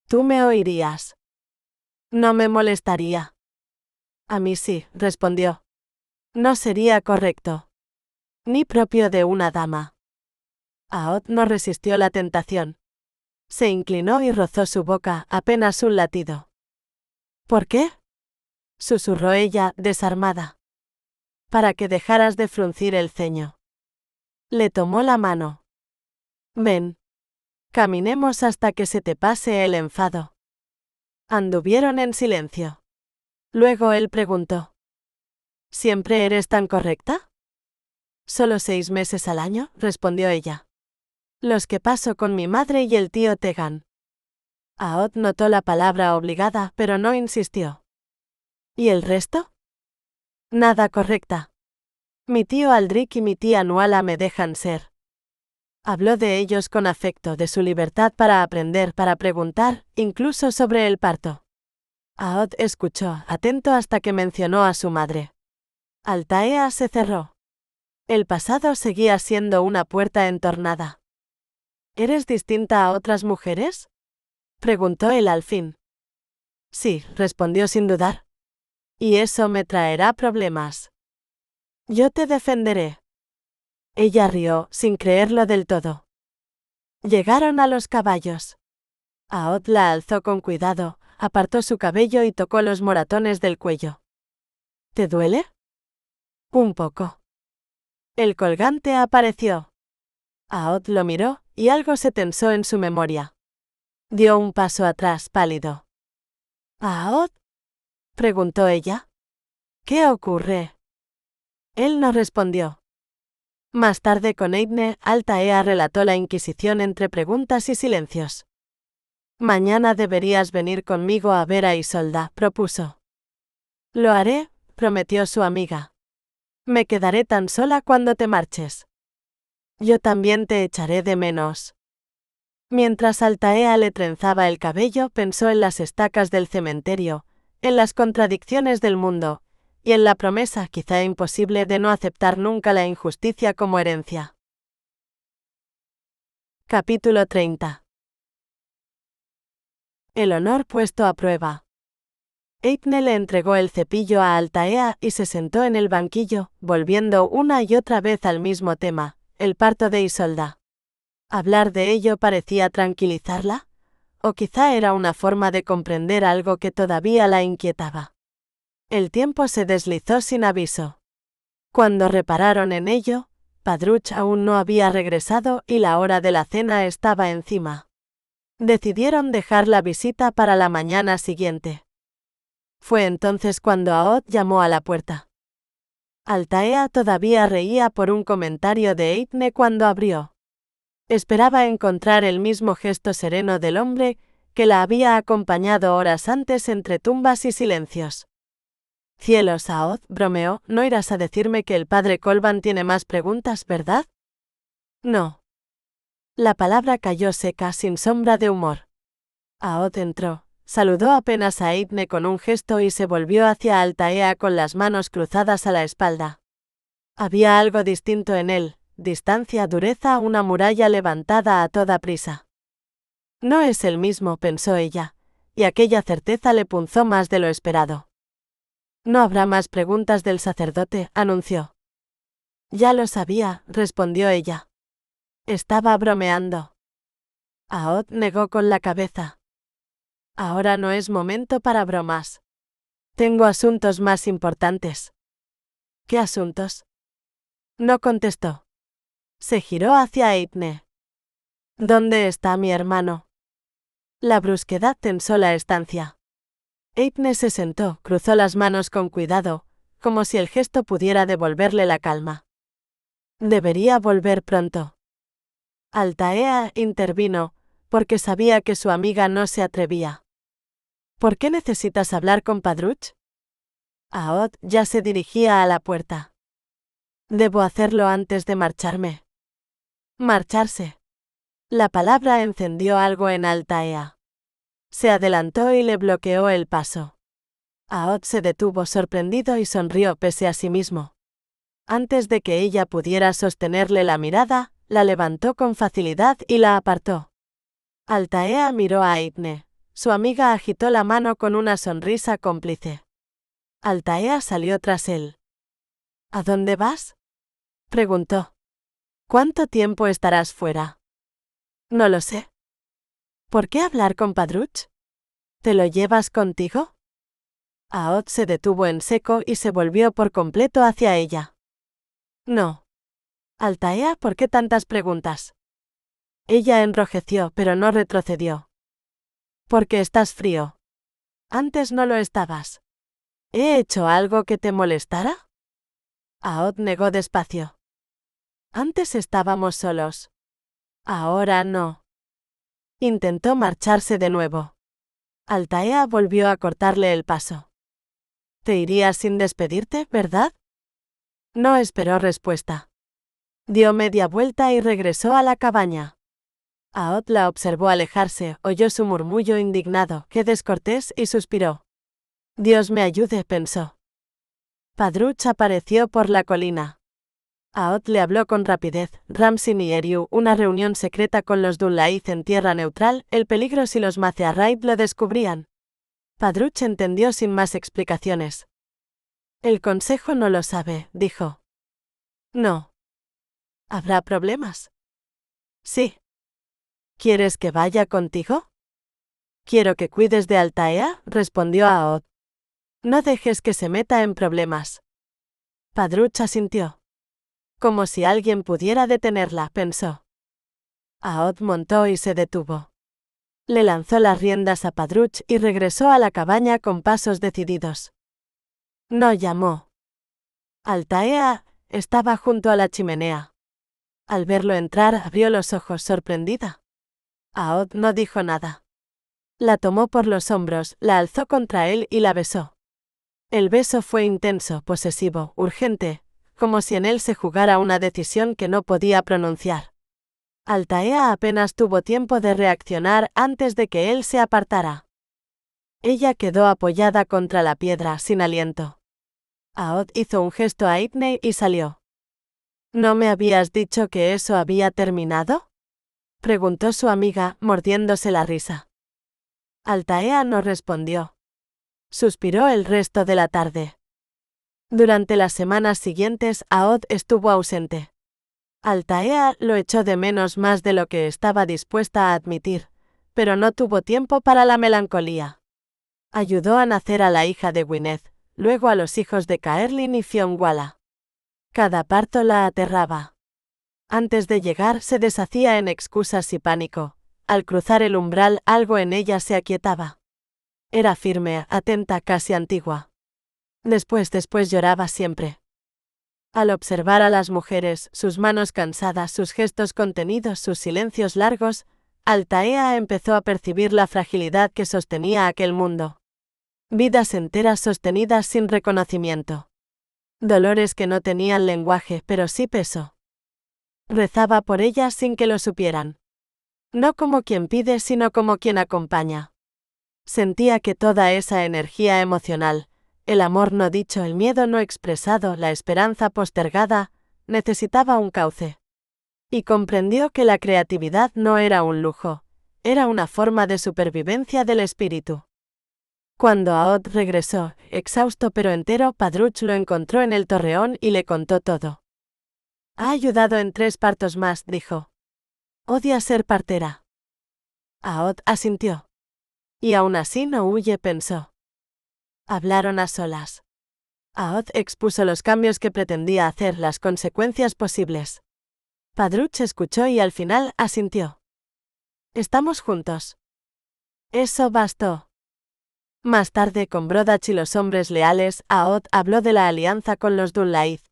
Tú me oirías. No me molestaría. A mí sí, respondió. No sería correcto. Ni propio de una dama. Aod no resistió la tentación. Se inclinó y rozó su boca, apenas un latido. ¿Por qué? Susurró ella, desarmada. Para que dejaras de fruncir el ceño. Le tomó la mano. Ven. Caminemos hasta que se te pase el enfado. Anduvieron en silencio. Luego él preguntó. ¿Siempre eres tan correcta? Solo 6 meses al año, respondió ella. Los que paso con mi madre y el tío Tegan. Aod notó la palabra obligada, pero no insistió. ¿Y el resto? Nada correcta. Mi tío Aldrich y mi tía Nuala me dejan ser. Habló de ellos con afecto, de su libertad para aprender, para preguntar, incluso sobre el parto. Aod escuchó, atento hasta que mencionó a su madre. Altaea se cerró. El pasado seguía siendo una puerta entornada. ¿Eres distinta a otras mujeres? Preguntó él al fin. Sí, respondió sin dudar. Y eso me traerá problemas. Yo te defenderé. Ella rió, sin creerlo del todo. Llegaron a los caballos. Aod la alzó con cuidado, apartó su cabello y tocó los moratones del cuello. ¿Te duele? Un poco. El colgante apareció. Aod lo miró, y algo se tensó en su memoria. Dio un paso atrás, pálido. ¿Aod? Preguntó ella. ¿Qué ocurre? Él no respondió. Más tarde con Eithne, Altaea relató la Inquisición entre preguntas y silencios. Mañana deberías venir conmigo a ver a Isolda, propuso. Lo haré, prometió su amiga. Me quedaré tan sola cuando te marches. Yo también te echaré de menos. Mientras Altaea le trenzaba el cabello, pensó en las estacas del cementerio, en las contradicciones del mundo, y en la promesa, quizá imposible, de no aceptar nunca la injusticia como herencia. Capítulo 30. El honor puesto a prueba. Eithne le entregó el cepillo a Altaea y se sentó en el banquillo, volviendo una y otra vez al mismo tema, el parto de Isolda. ¿Hablar de ello parecía tranquilizarla? ¿O quizá era una forma de comprender algo que todavía la inquietaba? El tiempo se deslizó sin aviso. Cuando repararon en ello, Padruch aún no había regresado y la hora de la cena estaba encima. Decidieron dejar la visita para la mañana siguiente. Fue entonces cuando Aod llamó a la puerta. Altaea todavía reía por un comentario de Eithne cuando abrió. Esperaba encontrar el mismo gesto sereno del hombre que la había acompañado horas antes entre tumbas y silencios. Cielos, Aod, bromeó, no irás a decirme que el padre Colvan tiene más preguntas, ¿verdad? No. La palabra cayó seca, sin sombra de humor. Aod entró, saludó apenas a Eithne con un gesto y se volvió hacia Altaea con las manos cruzadas a la espalda. Había algo distinto en él, distancia, dureza, una muralla levantada a toda prisa. No es el mismo, pensó ella, y aquella certeza le punzó más de lo esperado. No habrá más preguntas del sacerdote, anunció. Ya lo sabía, respondió ella. Estaba bromeando. Aod negó con la cabeza. Ahora no es momento para bromas. Tengo asuntos más importantes. ¿Qué asuntos? No contestó. Se giró hacia Eithne. ¿Dónde está mi hermano? La brusquedad tensó la estancia. Eithne se sentó, cruzó las manos con cuidado, como si el gesto pudiera devolverle la calma. Debería volver pronto. Altaea intervino, porque sabía que su amiga no se atrevía. ¿Por qué necesitas hablar con Padruch? Aod ya se dirigía a la puerta. Debo hacerlo antes de marcharme. Marcharse. La palabra encendió algo en Altaea. Se adelantó y le bloqueó el paso. Aod se detuvo sorprendido y sonrió pese a sí mismo. Antes de que ella pudiera sostenerle la mirada, la levantó con facilidad y la apartó. Altaea miró a Eithne. Su amiga agitó la mano con una sonrisa cómplice. Altaea salió tras él. ¿A dónde vas? Preguntó. ¿Cuánto tiempo estarás fuera? No lo sé. ¿Por qué hablar con Padruch? ¿Te lo llevas contigo? Aod se detuvo en seco y se volvió por completo hacia ella. No. Altaea, ¿por qué tantas preguntas? Ella enrojeció, pero no retrocedió. Porque estás frío. Antes no lo estabas. ¿He hecho algo que te molestara? Aod negó despacio. Antes estábamos solos. Ahora no. Intentó marcharse de nuevo. Altaea volvió a cortarle el paso. Te irías sin despedirte, ¿verdad? No esperó respuesta. Dio media vuelta y regresó a la cabaña. Aod la observó alejarse, oyó su murmullo indignado, qué descortés, y suspiró. Dios me ayude, pensó. Padruch apareció por la colina. Aod le habló con rapidez. Ramsin y Eriu, una reunión secreta con los Dunlaith en tierra neutral, el peligro si los Macearraid lo descubrían. Padruch entendió sin más explicaciones. El consejo no lo sabe, dijo. No. ¿Habrá problemas? Sí. ¿Quieres que vaya contigo? Quiero que cuides de Altaea, respondió Aod. No dejes que se meta en problemas. Padruch asintió. Como si alguien pudiera detenerla, pensó. Aod montó y se detuvo. Le lanzó las riendas a Padruch y regresó a la cabaña con pasos decididos. No llamó. Altaea estaba junto a la chimenea. Al verlo entrar, abrió los ojos sorprendida. Aod no dijo nada. La tomó por los hombros, la alzó contra él y la besó. El beso fue intenso, posesivo, urgente, como si en él se jugara una decisión que no podía pronunciar. Altaea apenas tuvo tiempo de reaccionar antes de que él se apartara. Ella quedó apoyada contra la piedra, sin aliento. Aod hizo un gesto a Eithne y salió. ¿No me habías dicho que eso había terminado? Preguntó su amiga, mordiéndose la risa. Altaea no respondió. Suspiró el resto de la tarde. Durante las semanas siguientes, Aod estuvo ausente. Altaea lo echó de menos más de lo que estaba dispuesta a admitir, pero no tuvo tiempo para la melancolía. Ayudó a nacer a la hija de Gwyneth, luego a los hijos de Caerlyn y Fionnuala. Cada parto la aterraba. Antes de llegar se deshacía en excusas y pánico. Al cruzar el umbral algo en ella se aquietaba. Era firme, atenta, casi antigua. Después lloraba siempre. Al observar a las mujeres, sus manos cansadas, sus gestos contenidos, sus silencios largos, Altaea empezó a percibir la fragilidad que sostenía aquel mundo. Vidas enteras sostenidas sin reconocimiento. Dolores que no tenían lenguaje, pero sí peso. Rezaba por ellas sin que lo supieran. No como quien pide, sino como quien acompaña. Sentía que toda esa energía emocional, el amor no dicho, el miedo no expresado, la esperanza postergada, necesitaba un cauce. Y comprendió que la creatividad no era un lujo, era una forma de supervivencia del espíritu. Cuando Aod regresó, exhausto pero entero, Padruch lo encontró en el torreón y le contó todo. Ha ayudado en 3 partos más, dijo. Odia ser partera. Aod asintió. Y aún así no huye, pensó. Hablaron a solas. Aod expuso los cambios que pretendía hacer, las consecuencias posibles. Padruch escuchó y al final asintió. Estamos juntos. Eso bastó. Más tarde, con Brodach y los hombres leales, Aod habló de la alianza con los Dunlaith.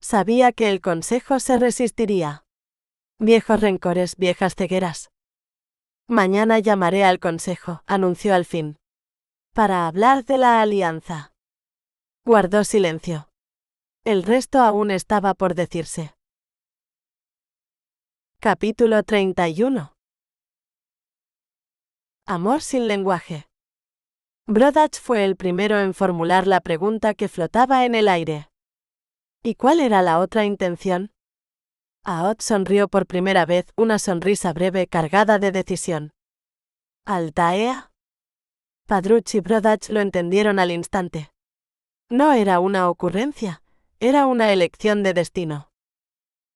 Sabía que el consejo se resistiría. Viejos rencores, viejas cegueras. Mañana llamaré al consejo, anunció al fin. Para hablar de la alianza. Guardó silencio. El resto aún estaba por decirse. Capítulo 31. Amor sin lenguaje. Brodach fue el primero en formular la pregunta que flotaba en el aire. ¿Y cuál era la otra intención? Aod sonrió por primera vez, una sonrisa breve cargada de decisión. ¿Altaea? Padruch y Brodach lo entendieron al instante. No era una ocurrencia, era una elección de destino.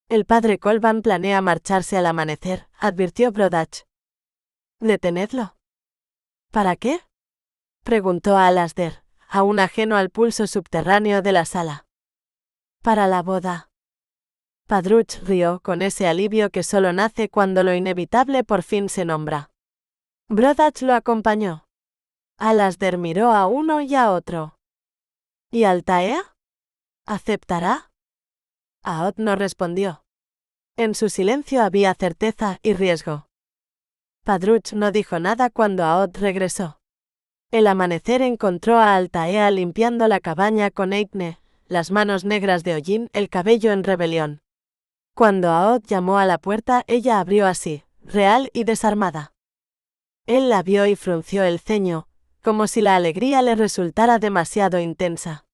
El padre Kolvan planea marcharse al amanecer, advirtió Brodach. Detenedlo. ¿Para qué? Preguntó a Alasdair, aún ajeno al pulso subterráneo de la sala. Para la boda. Padruch rió con ese alivio que solo nace cuando lo inevitable por fin se nombra. Brodach lo acompañó. Alasdair miró a uno y a otro. ¿Y Altaea? ¿Aceptará? Aod no respondió. En su silencio había certeza y riesgo. Padruch no dijo nada cuando Aod regresó. El amanecer encontró a Altaea limpiando la cabaña con Eithne, las manos negras de hollín, el cabello en rebelión. Cuando Aod llamó a la puerta, ella abrió así, real y desarmada. Él la vio y frunció el ceño, como si la alegría le resultara demasiado intensa.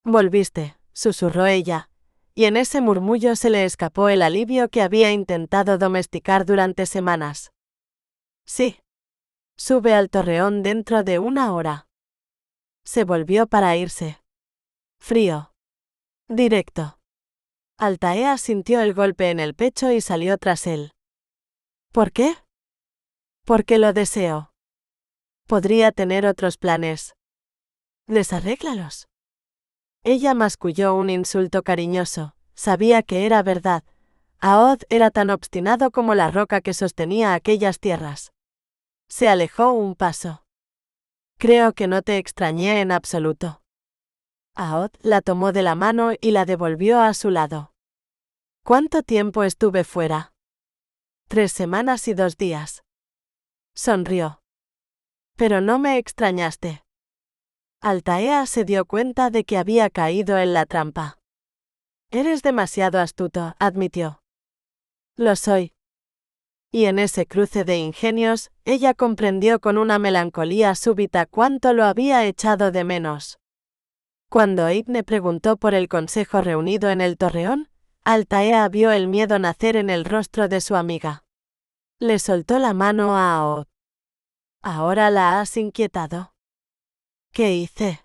Volviste, susurró ella, y en ese murmullo se le escapó el alivio que había intentado domesticar durante semanas. Sí. Sube al torreón dentro de 1 hora. Se volvió para irse. Frío. Directo. Altaea sintió el golpe en el pecho y salió tras él. ¿Por qué? Porque lo deseo. Podría tener otros planes. Desarréglalos. Ella masculló un insulto cariñoso, sabía que era verdad. Aod era tan obstinado como la roca que sostenía aquellas tierras. Se alejó un paso. Creo que no te extrañé en absoluto. Aod la tomó de la mano y la devolvió a su lado. ¿Cuánto tiempo estuve fuera? 3 semanas y 2 días. Sonrió. Pero no me extrañaste. Altaea se dio cuenta de que había caído en la trampa. Eres demasiado astuto, admitió. Lo soy. Y en ese cruce de ingenios, ella comprendió con una melancolía súbita cuánto lo había echado de menos. Cuando Eithne preguntó por el consejo reunido en el torreón, Altaea vio el miedo nacer en el rostro de su amiga. Le soltó la mano a Aod. ¿Ahora la has inquietado? ¿Qué hice?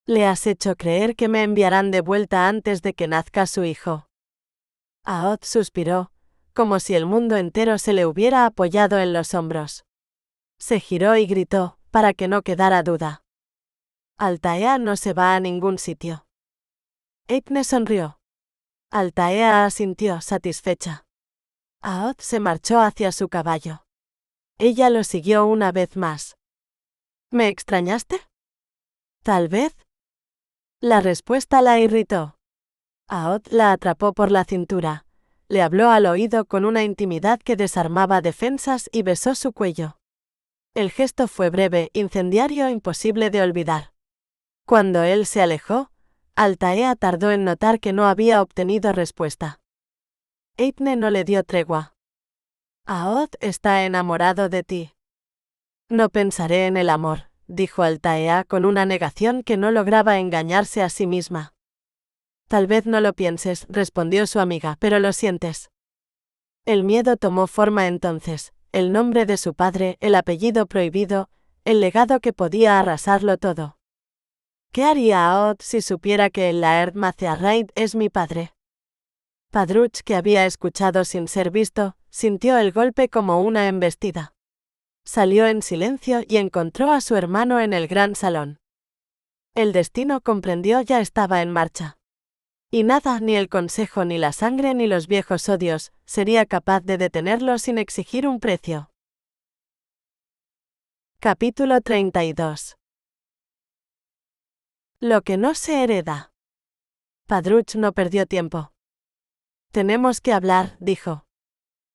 Le has hecho creer que me enviarán de vuelta antes de que nazca su hijo. Aod suspiró, como si el mundo entero se le hubiera apoyado en los hombros. Se giró y gritó, para que no quedara duda. Altaea no se va a ningún sitio. Eithne sonrió. Altaea asintió, satisfecha. Aod se marchó hacia su caballo. Ella lo siguió una vez más. ¿Me extrañaste? Tal vez. La respuesta la irritó. Aod la atrapó por la cintura. Le habló al oído con una intimidad que desarmaba defensas y besó su cuello. El gesto fue breve, incendiario, imposible de olvidar. Cuando él se alejó, Altaea tardó en notar que no había obtenido respuesta. Eithne no le dio tregua. Aod está enamorado de ti. No pensaré en el amor, dijo Altaea con una negación que no lograba engañarse a sí misma. Tal vez no lo pienses, respondió su amiga, pero lo sientes. El miedo tomó forma entonces, el nombre de su padre, el apellido prohibido, el legado que podía arrasarlo todo. ¿Qué haría Aod si supiera que el Laird Macearraid es mi padre? Padruch, que había escuchado sin ser visto, sintió el golpe como una embestida. Salió en silencio y encontró a su hermano en el gran salón. El destino, comprendió, ya estaba en marcha. Y nada, ni el consejo, ni la sangre, ni los viejos odios, sería capaz de detenerlo sin exigir un precio. Capítulo 32. Lo que no se hereda. Padruch no perdió tiempo. Tenemos que hablar, dijo.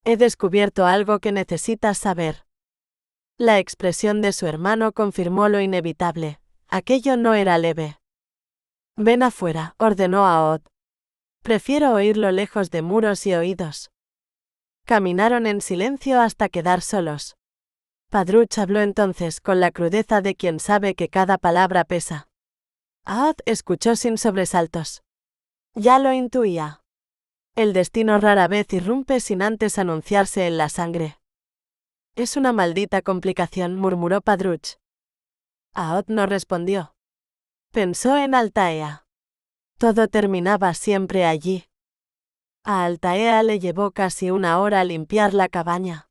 He descubierto algo que necesitas saber. La expresión de su hermano confirmó lo inevitable. Aquello no era leve. Ven afuera, ordenó Aod. Prefiero oírlo lejos de muros y oídos. Caminaron en silencio hasta quedar solos. Padruch habló entonces con la crudeza de quien sabe que cada palabra pesa. Aod escuchó sin sobresaltos. Ya lo intuía. El destino rara vez irrumpe sin antes anunciarse en la sangre. Es una maldita complicación, murmuró Padruch. Aod no respondió. Pensó en Altaea. Todo terminaba siempre allí. A Altaea le llevó casi una hora limpiar la cabaña.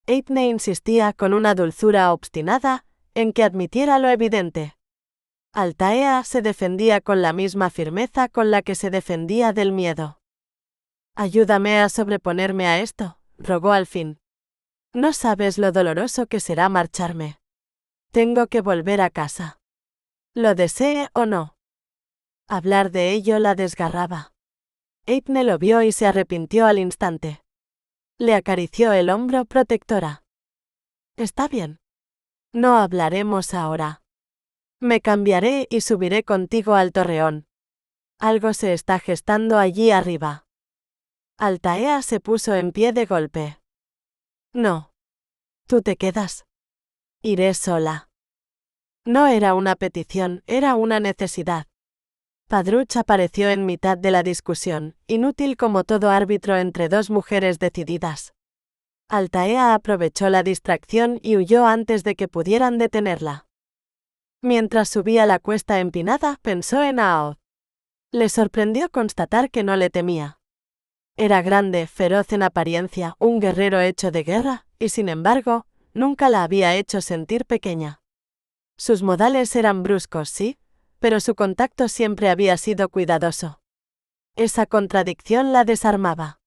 Eithne insistía con una dulzura obstinada en que admitiera lo evidente. Altaea se defendía con la misma firmeza con la que se defendía del miedo. Ayúdame a sobreponerme a esto, rogó al fin. No sabes lo doloroso que será marcharme. Tengo que volver a casa. Lo desee o no. Hablar de ello la desgarraba. Eithne lo vio y se arrepintió al instante. Le acarició el hombro protectora. Está bien. No hablaremos ahora. Me cambiaré y subiré contigo al torreón. Algo se está gestando allí arriba. Altaea se puso en pie de golpe. No. Tú te quedas. Iré sola. No era una petición, era una necesidad. Padruch apareció en mitad de la discusión, inútil como todo árbitro entre dos mujeres decididas. Altaea aprovechó la distracción y huyó antes de que pudieran detenerla. Mientras subía la cuesta empinada, pensó en Aod. Le sorprendió constatar que no le temía. Era grande, feroz en apariencia, un guerrero hecho de guerra, y sin embargo, nunca la había hecho sentir pequeña. Sus modales eran bruscos, sí, pero su contacto siempre había sido cuidadoso. Esa contradicción la desarmaba.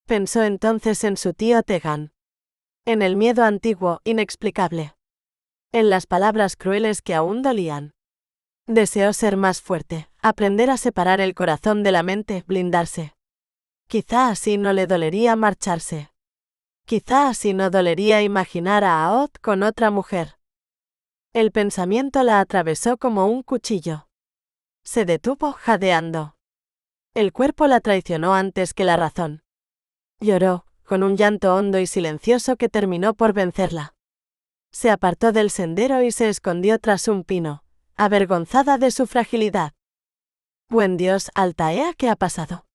Pensó entonces en su tío Tegan. En el miedo antiguo, inexplicable. En las palabras crueles que aún dolían. Deseó ser más fuerte, aprender a separar el corazón de la mente, blindarse. Quizá así no le dolería marcharse. Quizá así no dolería imaginar a Aod con otra mujer. El pensamiento la atravesó como un cuchillo. Se detuvo jadeando. El cuerpo la traicionó antes que la razón. Lloró, con un llanto hondo y silencioso que terminó por vencerla. Se apartó del sendero y se escondió tras un pino, avergonzada de su fragilidad. Buen Dios, Altaea, ¿qué ha pasado?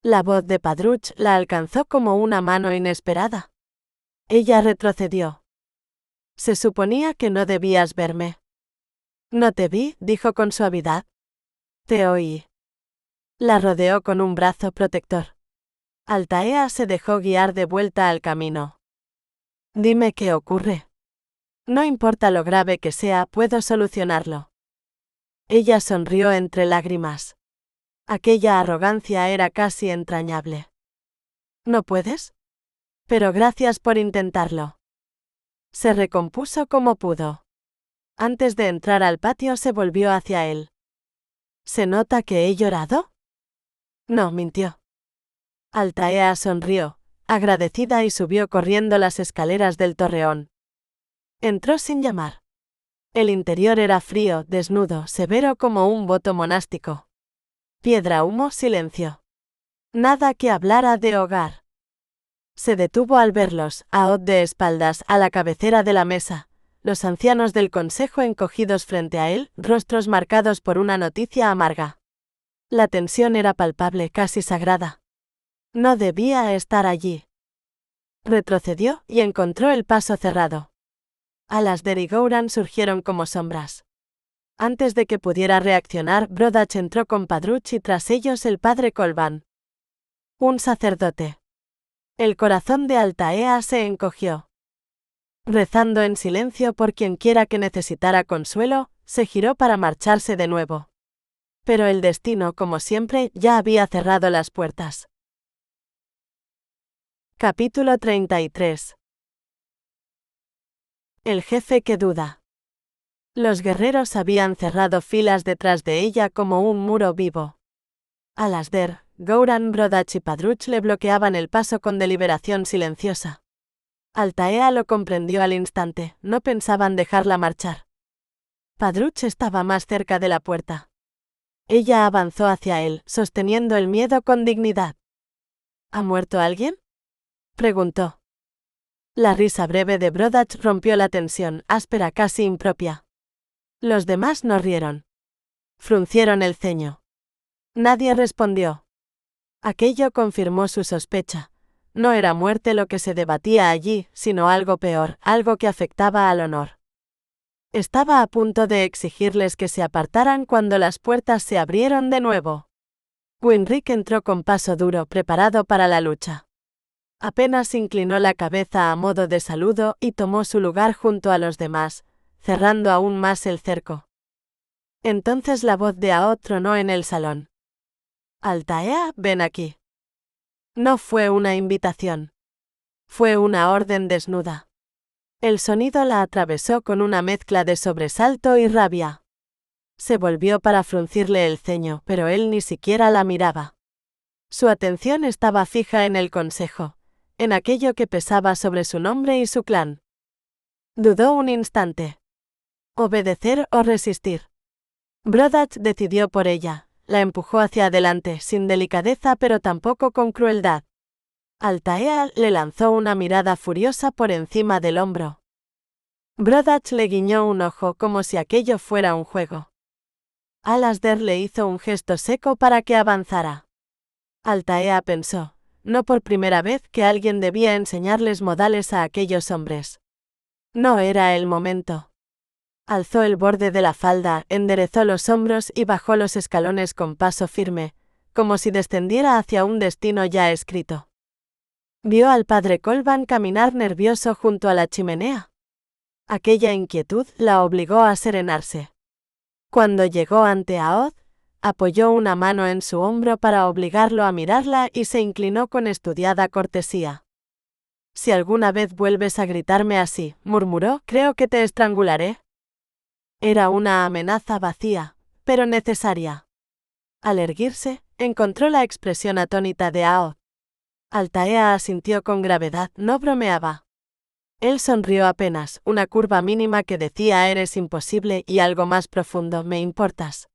La voz de Padruch la alcanzó como una mano inesperada. Ella retrocedió. Se suponía que no debías verme. No te vi, dijo con suavidad. Te oí. La rodeó con un brazo protector. Altaea se dejó guiar de vuelta al camino. Dime qué ocurre. No importa lo grave que sea, puedo solucionarlo. Ella sonrió entre lágrimas. Aquella arrogancia era casi entrañable. ¿No puedes? Pero gracias por intentarlo. Se recompuso como pudo. Antes de entrar al patio se volvió hacia él. ¿Se nota que he llorado? No, mintió. Altaea sonrió, agradecida, y subió corriendo las escaleras del torreón. Entró sin llamar. El interior era frío, desnudo, severo como un voto monástico. Piedra, humo, silencio. Nada que hablara de hogar. Se detuvo al verlos, Aod de espaldas, a la cabecera de la mesa, los ancianos del consejo encogidos frente a él, rostros marcados por una noticia amarga. La tensión era palpable, casi sagrada. No debía estar allí. Retrocedió y encontró el paso cerrado. Alasdair y Gowran surgieron como sombras. Antes de que pudiera reaccionar, Brodach entró con Padruch y tras ellos el padre Kolvan. Un sacerdote. El corazón de Altaea se encogió. Rezando en silencio por quienquiera que necesitara consuelo, se giró para marcharse de nuevo. Pero el destino, como siempre, ya había cerrado las puertas. Capítulo 33. El jefe que duda. Los guerreros habían cerrado filas detrás de ella como un muro vivo. Alasdair, Gowran, Brodach y Padruch le bloqueaban el paso con deliberación silenciosa. Altaea lo comprendió al instante, no pensaban dejarla marchar. Padruch estaba más cerca de la puerta. Ella avanzó hacia él, sosteniendo el miedo con dignidad. ¿Ha muerto alguien?, preguntó. La risa breve de Brodach rompió la tensión, áspera, casi impropia. Los demás no rieron. Fruncieron el ceño. Nadie respondió. Aquello confirmó su sospecha. No era muerte lo que se debatía allí, sino algo peor, algo que afectaba al honor. Estaba a punto de exigirles que se apartaran cuando las puertas se abrieron de nuevo. Winrick entró con paso duro, preparado para la lucha. Apenas inclinó la cabeza a modo de saludo y tomó su lugar junto a los demás, cerrando aún más el cerco. Entonces la voz de Aod tronó en el salón. «Altaea, ven aquí». No fue una invitación. Fue una orden desnuda. El sonido la atravesó con una mezcla de sobresalto y rabia. Se volvió para fruncirle el ceño, pero él ni siquiera la miraba. Su atención estaba fija en el consejo, en aquello que pesaba sobre su nombre y su clan. Dudó un instante. ¿Obedecer o resistir? Brodach decidió por ella, la empujó hacia adelante, sin delicadeza pero tampoco con crueldad. Altaea le lanzó una mirada furiosa por encima del hombro. Brodach le guiñó un ojo como si aquello fuera un juego. Alasdair le hizo un gesto seco para que avanzara. Altaea pensó, no por primera vez, que alguien debía enseñarles modales a aquellos hombres. No era el momento. Alzó el borde de la falda, enderezó los hombros y bajó los escalones con paso firme, como si descendiera hacia un destino ya escrito. Vio al padre Kolvan caminar nervioso junto a la chimenea. Aquella inquietud la obligó a serenarse. Cuando llegó ante Aod, apoyó una mano en su hombro para obligarlo a mirarla y se inclinó con estudiada cortesía. «Si alguna vez vuelves a gritarme así», murmuró, «creo que te estrangularé». Era una amenaza vacía, pero necesaria. Al erguirse, encontró la expresión atónita de Aod. Altaea asintió con gravedad, no bromeaba. Él sonrió apenas, una curva mínima que decía «eres imposible» y algo más profundo, «me importas».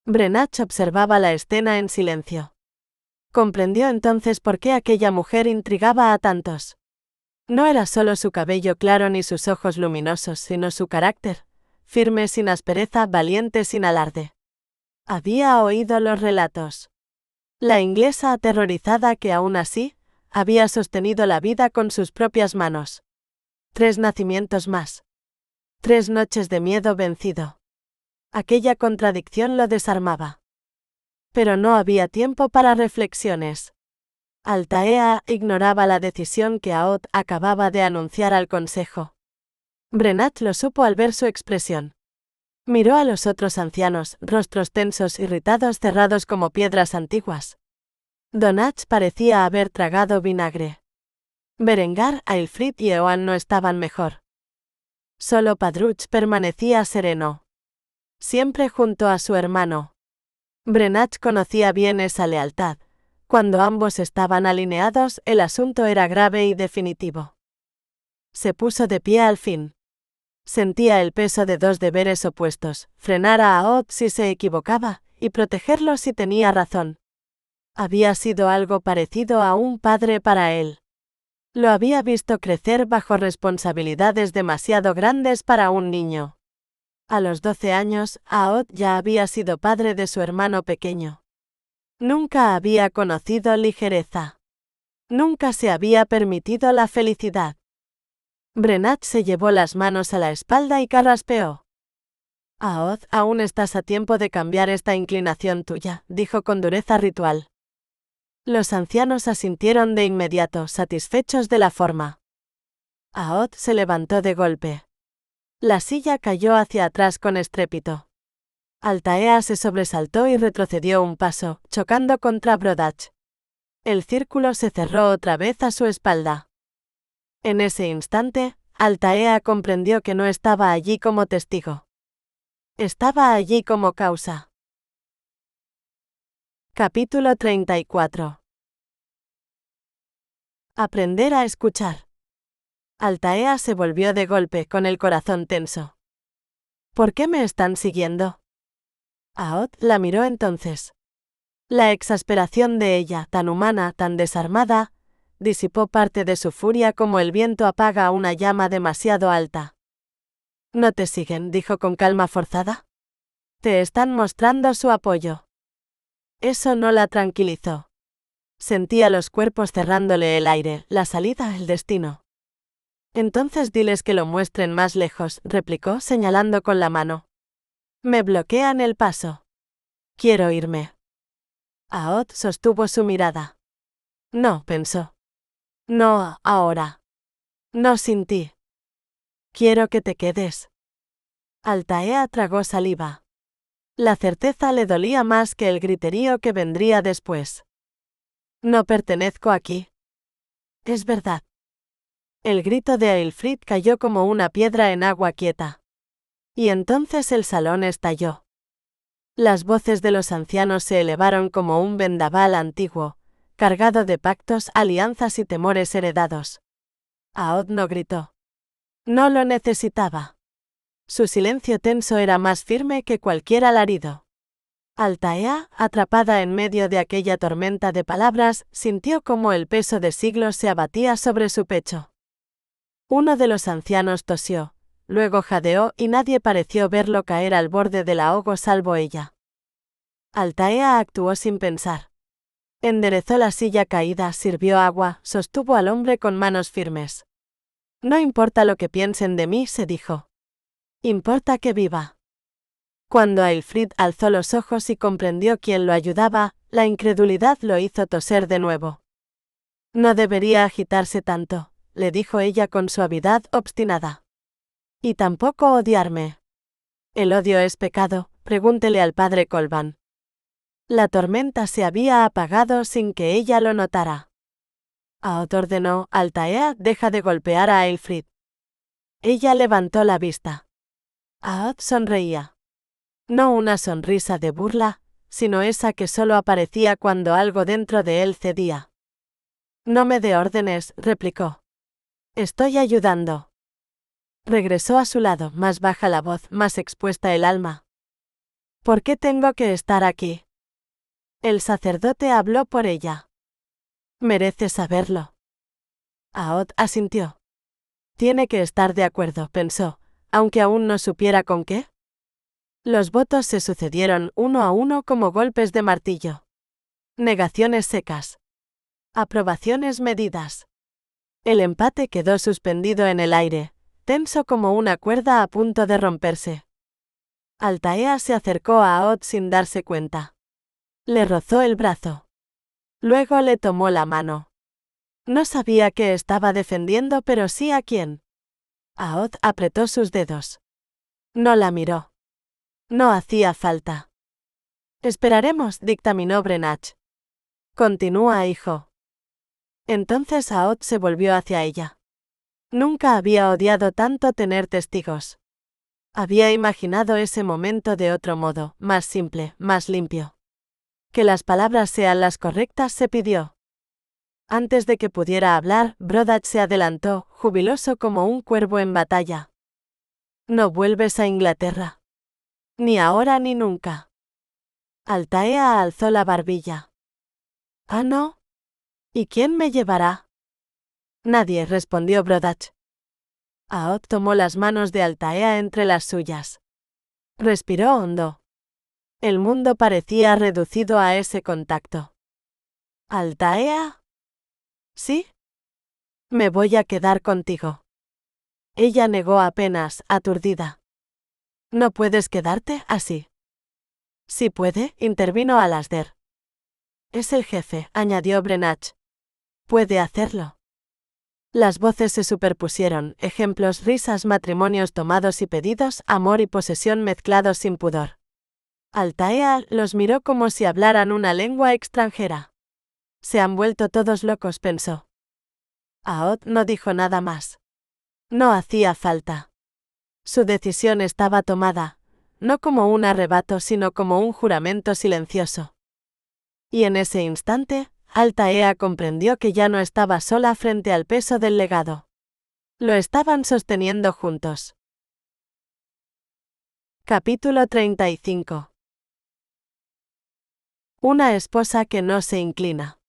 Brenach observaba la escena en silencio. Comprendió entonces por qué aquella mujer intrigaba a tantos. No era solo su cabello claro ni sus ojos luminosos, sino su carácter, firme sin aspereza, valiente sin alarde. Había oído los relatos. La inglesa aterrorizada que aún así, había sostenido la vida con sus propias manos. 3 nacimientos más. 3 noches de miedo vencido. Aquella contradicción lo desarmaba. Pero no había tiempo para reflexiones. Altaea ignoraba la decisión que Aod acababa de anunciar al consejo. Brenach lo supo al ver su expresión. Miró a los otros ancianos, rostros tensos, irritados, cerrados como piedras antiguas. Donach parecía haber tragado vinagre. Berengar, Aelfried y Eoan no estaban mejor. Solo Padruch permanecía sereno. Siempre junto a su hermano. Brenach conocía bien esa lealtad. Cuando ambos estaban alineados, el asunto era grave y definitivo. Se puso de pie al fin. Sentía el peso de 2 deberes opuestos, frenar a Aod si se equivocaba, y protegerlo si tenía razón. Había sido algo parecido a un padre para él. Lo había visto crecer bajo responsabilidades demasiado grandes para un niño. A los 12 años, Aod ya había sido padre de su hermano pequeño. Nunca había conocido ligereza. Nunca se había permitido la felicidad. Brenach se llevó las manos a la espalda y carraspeó. Aod, aún estás a tiempo de cambiar esta inclinación tuya, dijo con dureza ritual. Los ancianos asintieron de inmediato, satisfechos de la forma. Aod se levantó de golpe. La silla cayó hacia atrás con estrépito. Altaea se sobresaltó y retrocedió un paso, chocando contra Brodach. El círculo se cerró otra vez a su espalda. En ese instante, Altaea comprendió que no estaba allí como testigo. Estaba allí como causa. Capítulo 34. Aprender a escuchar. Altaea se volvió de golpe, con el corazón tenso. ¿Por qué me están siguiendo? Aod la miró entonces. La exasperación de ella, tan humana, tan desarmada, disipó parte de su furia como el viento apaga una llama demasiado alta. No te siguen, dijo con calma forzada. Te están mostrando su apoyo. Eso no la tranquilizó. Sentía los cuerpos cerrándole el aire, la salida, el destino. Entonces diles que lo muestren más lejos, replicó señalando con la mano. Me bloquean el paso. Quiero irme. Aod sostuvo su mirada. No, pensó. No, ahora. No sin ti. Quiero que te quedes. Altaea tragó saliva. La certeza le dolía más que el griterío que vendría después. No pertenezco aquí. Es verdad. El grito de Aelfrid cayó como una piedra en agua quieta. Y entonces el salón estalló. Las voces de los ancianos se elevaron como un vendaval antiguo, cargado de pactos, alianzas y temores heredados. Aod no gritó. No lo necesitaba. Su silencio tenso era más firme que cualquier alarido. Altaea, atrapada en medio de aquella tormenta de palabras, sintió como el peso de siglos se abatía sobre su pecho. Uno de los ancianos tosió, luego jadeó y nadie pareció verlo caer al borde del ahogo salvo ella. Altaea actuó sin pensar. Enderezó la silla caída, sirvió agua, sostuvo al hombre con manos firmes. No importa lo que piensen de mí, se dijo. Importa que viva. Cuando Aelfrid alzó los ojos y comprendió quién lo ayudaba, la incredulidad lo hizo toser de nuevo. No debería agitarse tanto, le dijo ella con suavidad obstinada. Y tampoco odiarme. El odio es pecado, pregúntele al padre Colban. La tormenta se había apagado sin que ella lo notara. Aod ordenó, Altaea, deja de golpear a Aelfrid. Ella levantó la vista. Aod sonreía. No una sonrisa de burla, sino esa que solo aparecía cuando algo dentro de él cedía. No me dé órdenes, replicó. Estoy ayudando. Regresó a su lado, más baja la voz, más expuesta el alma. ¿Por qué tengo que estar aquí? El sacerdote habló por ella. Merece saberlo. Aod asintió. Tiene que estar de acuerdo, pensó, aunque aún no supiera con qué. Los votos se sucedieron uno a uno como golpes de martillo. Negaciones secas. Aprobaciones medidas. El empate quedó suspendido en el aire, tenso como una cuerda a punto de romperse. Altaea se acercó a Aod sin darse cuenta. Le rozó el brazo. Luego le tomó la mano. No sabía qué estaba defendiendo, pero sí a quién. Aod apretó sus dedos. No la miró. No hacía falta. Esperaremos, dictaminó Brenach. Continúa, hijo. Entonces Aod se volvió hacia ella. Nunca había odiado tanto tener testigos. Había imaginado ese momento de otro modo, más simple, más limpio. Que las palabras sean las correctas, se pidió. Antes de que pudiera hablar, Brodach se adelantó, jubiloso como un cuervo en batalla. No vuelves a Inglaterra. Ni ahora ni nunca. Altaea alzó la barbilla. ¿Ah, no? ¿Y quién me llevará? Nadie, respondió Brodach. Aod tomó las manos de Altaea entre las suyas. Respiró hondo. El mundo parecía reducido a ese contacto. ¿Altaea? ¿Sí? Me voy a quedar contigo. Ella negó apenas, aturdida. No puedes quedarte así. Sí puede, intervino Alasdair. Es el jefe, añadió Brenach. Puede hacerlo. Las voces se superpusieron, ejemplos, risas, matrimonios tomados y pedidos, amor y posesión mezclados sin pudor. Altaea los miró como si hablaran una lengua extranjera. Se han vuelto todos locos, pensó. Aod no dijo nada más. No hacía falta. Su decisión estaba tomada, no como un arrebato sino como un juramento silencioso. Y en ese instante, Altaea comprendió que ya no estaba sola frente al peso del legado. Lo estaban sosteniendo juntos. Capítulo 35. Una esposa que no se inclina.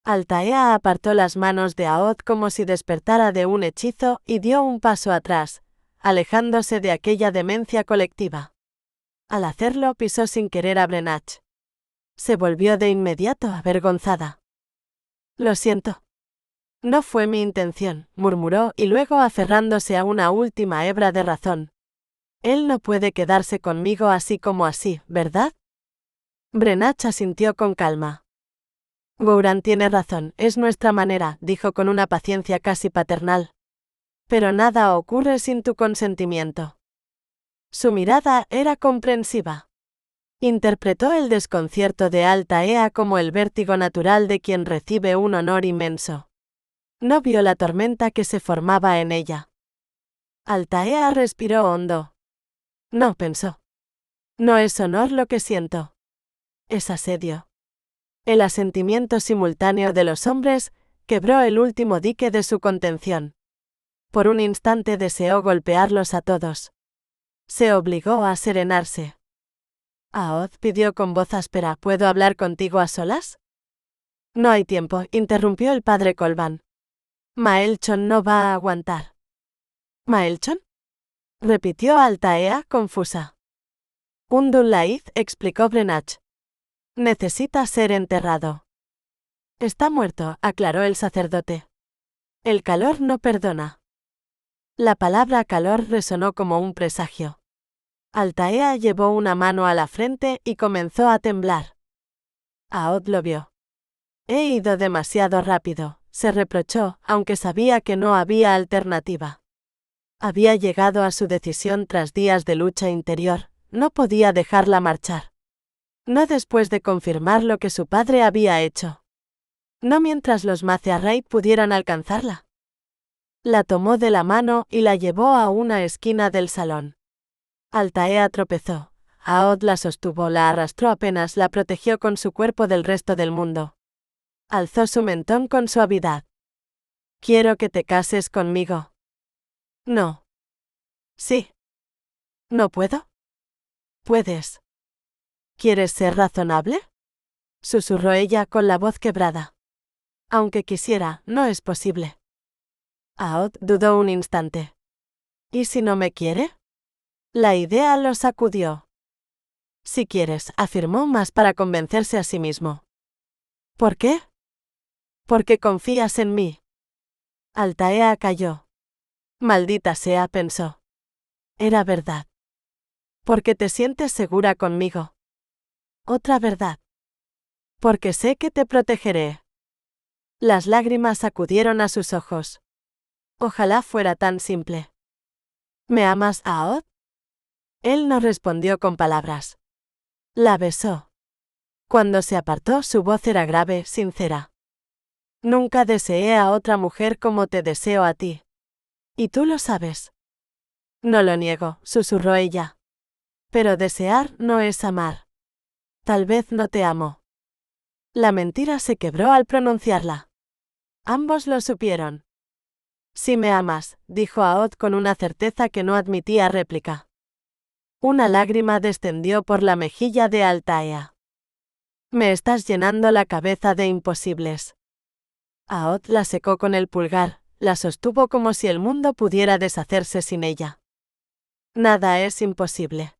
Altaea apartó las manos de Aod como si despertara de un hechizo y dio un paso atrás, alejándose de aquella demencia colectiva. Al hacerlo pisó sin querer a Brenach. Se volvió de inmediato avergonzada. Lo siento. No fue mi intención, murmuró y luego aferrándose a una última hebra de razón. Él no puede quedarse conmigo así como así, ¿verdad? Brenach asintió con calma. Gowran tiene razón, es nuestra manera, dijo con una paciencia casi paternal. Pero nada ocurre sin tu consentimiento. Su mirada era comprensiva. Interpretó el desconcierto de Altaea como el vértigo natural de quien recibe un honor inmenso. No vio la tormenta que se formaba en ella. Altaea respiró hondo. No, pensó. No es honor lo que siento. Es asedio. El asentimiento simultáneo de los hombres quebró el último dique de su contención. Por un instante deseó golpearlos a todos. Se obligó a serenarse. Aod pidió con voz áspera, ¿puedo hablar contigo a solas? No hay tiempo, interrumpió el padre Colban. Maelchon no va a aguantar. ¿Maelchon? Repitió Altaea, confusa. Undulaid, explicó Brenach. Necesita ser enterrado. Está muerto, aclaró el sacerdote. El calor no perdona. La palabra calor resonó como un presagio. Altaea llevó una mano a la frente y comenzó a temblar. Aod lo vio. He ido demasiado rápido, se reprochó, aunque sabía que no había alternativa. Había llegado a su decisión tras días de lucha interior, no podía dejarla marchar. No después de confirmar lo que su padre había hecho. No mientras los Macearray pudieran alcanzarla. La tomó de la mano y la llevó a una esquina del salón. Altaea tropezó. Aod la sostuvo, la arrastró apenas, la protegió con su cuerpo del resto del mundo. Alzó su mentón con suavidad. Quiero que te cases conmigo. No. Sí. ¿No puedo? Puedes. ¿Quieres ser razonable? Susurró ella con la voz quebrada. Aunque quisiera, no es posible. Aod dudó un instante. ¿Y si no me quiere? La idea lo sacudió. Si quieres, afirmó más para convencerse a sí mismo. ¿Por qué? Porque confías en mí. Altaea calló. Maldita sea, pensó. Era verdad. Porque te sientes segura conmigo. Otra verdad. Porque sé que te protegeré. Las lágrimas acudieron a sus ojos. Ojalá fuera tan simple. ¿Me amas, Aod? Él no respondió con palabras. La besó. Cuando se apartó, su voz era grave, sincera. Nunca deseé a otra mujer como te deseo a ti. Y tú lo sabes. No lo niego, susurró ella. Pero desear no es amar. Tal vez no te amo. La mentira se quebró al pronunciarla. Ambos lo supieron. Si me amas, dijo Aod con una certeza que no admitía réplica. Una lágrima descendió por la mejilla de Altaea. Me estás llenando la cabeza de imposibles. Aod la secó con el pulgar, la sostuvo como si el mundo pudiera deshacerse sin ella. Nada es imposible.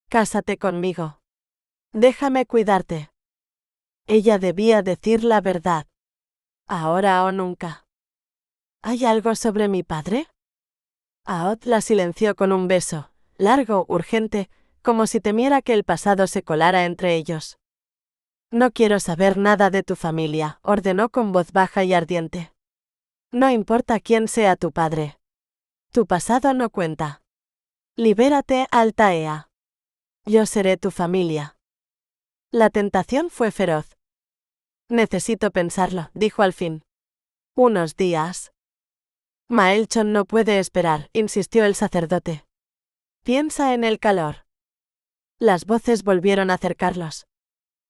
Cásate conmigo. Déjame cuidarte. Ella debía decir la verdad. Ahora o nunca. ¿Hay algo sobre mi padre? Aod la silenció con un beso, largo, urgente, como si temiera que el pasado se colara entre ellos. No quiero saber nada de tu familia, ordenó con voz baja y ardiente. No importa quién sea tu padre. Tu pasado no cuenta. Libérate, Altaea. Yo seré tu familia. La tentación fue feroz. Necesito pensarlo, dijo al fin. Unos días. Maelchon no puede esperar, insistió el sacerdote. Piensa en el calor. Las voces volvieron a acercarlos.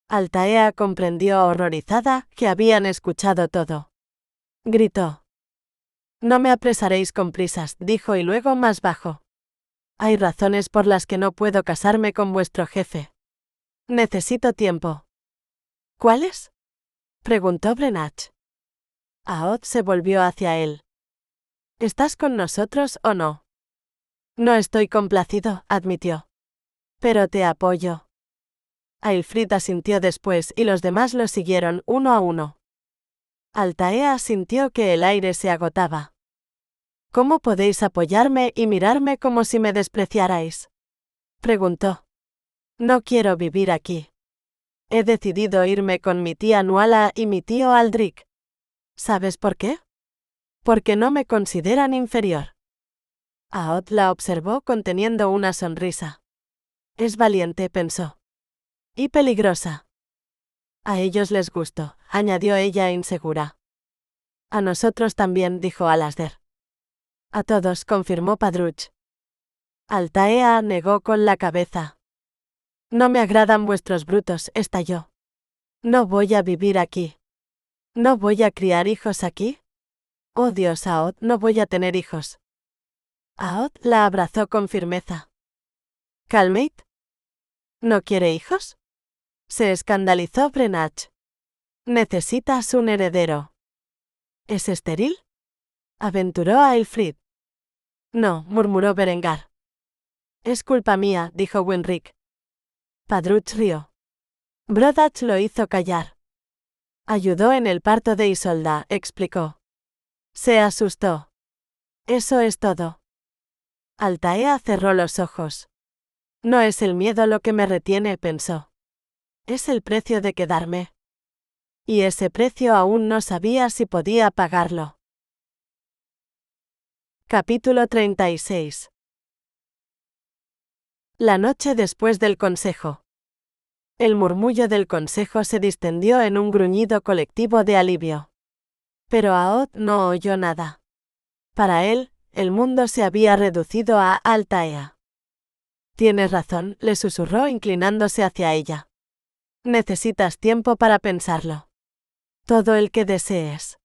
Altaea comprendió horrorizada que habían escuchado todo. Gritó. No me apresaréis con prisas, dijo y luego más bajo. Hay razones por las que no puedo casarme con vuestro jefe. Necesito tiempo. ¿Cuáles? Preguntó Brenach. Aod se volvió hacia él. ¿Estás con nosotros o no? No estoy complacido, admitió. Pero te apoyo. Aelfrid asintió después y los demás lo siguieron uno a uno. Altaea sintió que el aire se agotaba. ¿Cómo podéis apoyarme y mirarme como si me despreciarais? Preguntó. No quiero vivir aquí. He decidido irme con mi tía Nuala y mi tío Aldric. ¿Sabes por qué? Porque no me consideran inferior. Aod la observó conteniendo una sonrisa. Es valiente, pensó. Y peligrosa. A ellos les gustó, añadió ella insegura. A nosotros también, dijo Alasdair. A todos, confirmó Padruch. Altaea negó con la cabeza. No me agradan vuestros brutos, estalló. No voy a vivir aquí. ¿No voy a criar hijos aquí? Oh Dios, Aod, no voy a tener hijos. Aod la abrazó con firmeza. ¿Calmate? ¿No quiere hijos? Se escandalizó Brenach. Necesitas un heredero. ¿Es estéril? Aventuró a Aelfrid. No, murmuró Berengar. Es culpa mía, dijo Winric. Padruch rió. Brodach lo hizo callar. Ayudó en el parto de Isolda, explicó. Se asustó. Eso es todo. Altaea cerró los ojos. No es el miedo lo que me retiene, pensó. Es el precio de quedarme. Y ese precio aún no sabía si podía pagarlo. Capítulo 36. La noche después del consejo. El murmullo del consejo se distendió en un gruñido colectivo de alivio. Pero Aod no oyó nada. Para él, el mundo se había reducido a Altaea. Tienes razón, le susurró inclinándose hacia ella. Necesitas tiempo para pensarlo. Todo el que desees.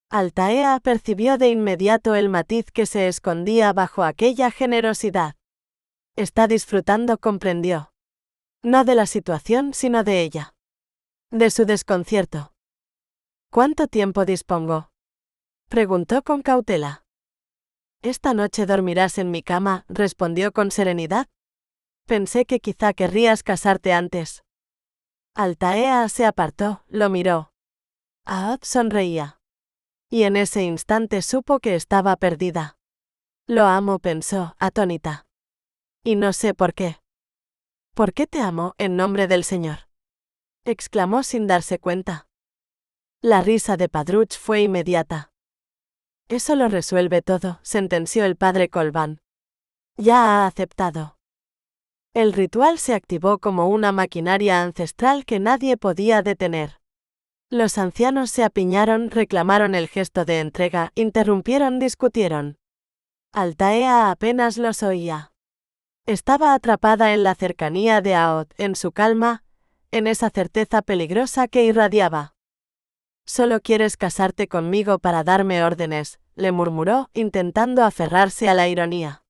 Altaea percibió de inmediato el matiz que se escondía bajo aquella generosidad. Está disfrutando, comprendió. No de la situación, sino de ella. De su desconcierto. ¿Cuánto tiempo dispongo? Preguntó con cautela. Esta noche dormirás en mi cama, respondió con serenidad. Pensé que quizá querrías casarte antes. Altaea se apartó, lo miró. Aod sonreía. Y en ese instante supo que estaba perdida. Lo amo, pensó, atónita. Y no sé por qué. ¿Por qué te amo, en nombre del Señor? Exclamó sin darse cuenta. La risa de Padruch fue inmediata. Eso lo resuelve todo, sentenció el padre Colban. Ya ha aceptado. El ritual se activó como una maquinaria ancestral que nadie podía detener. Los ancianos se apiñaron, reclamaron el gesto de entrega, interrumpieron, discutieron. Altaea apenas los oía. Estaba atrapada en la cercanía de Aod, en su calma, en esa certeza peligrosa que irradiaba. «Solo quieres casarte conmigo para darme órdenes», le murmuró, intentando aferrarse a la ironía.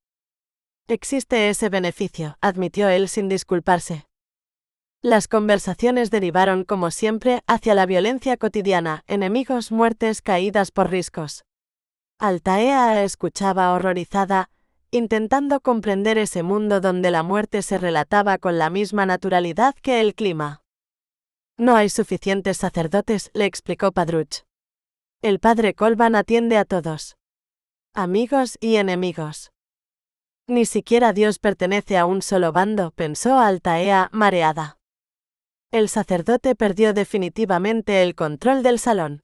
«Existe ese beneficio», admitió él sin disculparse. Las conversaciones derivaron como siempre hacia la violencia cotidiana, enemigos, muertes, caídas por riscos. Altaea escuchaba horrorizada, intentando comprender ese mundo donde la muerte se relataba con la misma naturalidad que el clima. No hay suficientes sacerdotes, le explicó Padruch. El padre Colban atiende a todos. Amigos y enemigos. Ni siquiera Dios pertenece a un solo bando, pensó Altaea, mareada. El sacerdote perdió definitivamente el control del salón.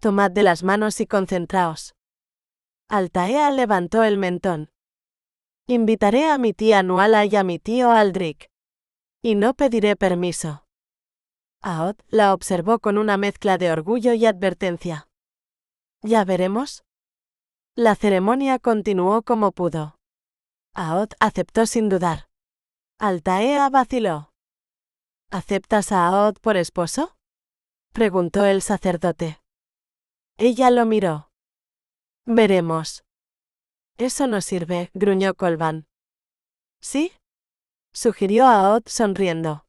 Tomad de las manos y concentraos. Altaea levantó el mentón. Invitaré a mi tía Nuala y a mi tío Aldrich. Y no pediré permiso. Aod la observó con una mezcla de orgullo y advertencia. ¿Ya veremos? La ceremonia continuó como pudo. Aod aceptó sin dudar. Altaea vaciló. ¿Aceptas a Aod por esposo?, preguntó el sacerdote. Ella lo miró. Veremos. Eso no sirve, gruñó Colban. ¿Sí?, sugirió Aod sonriendo.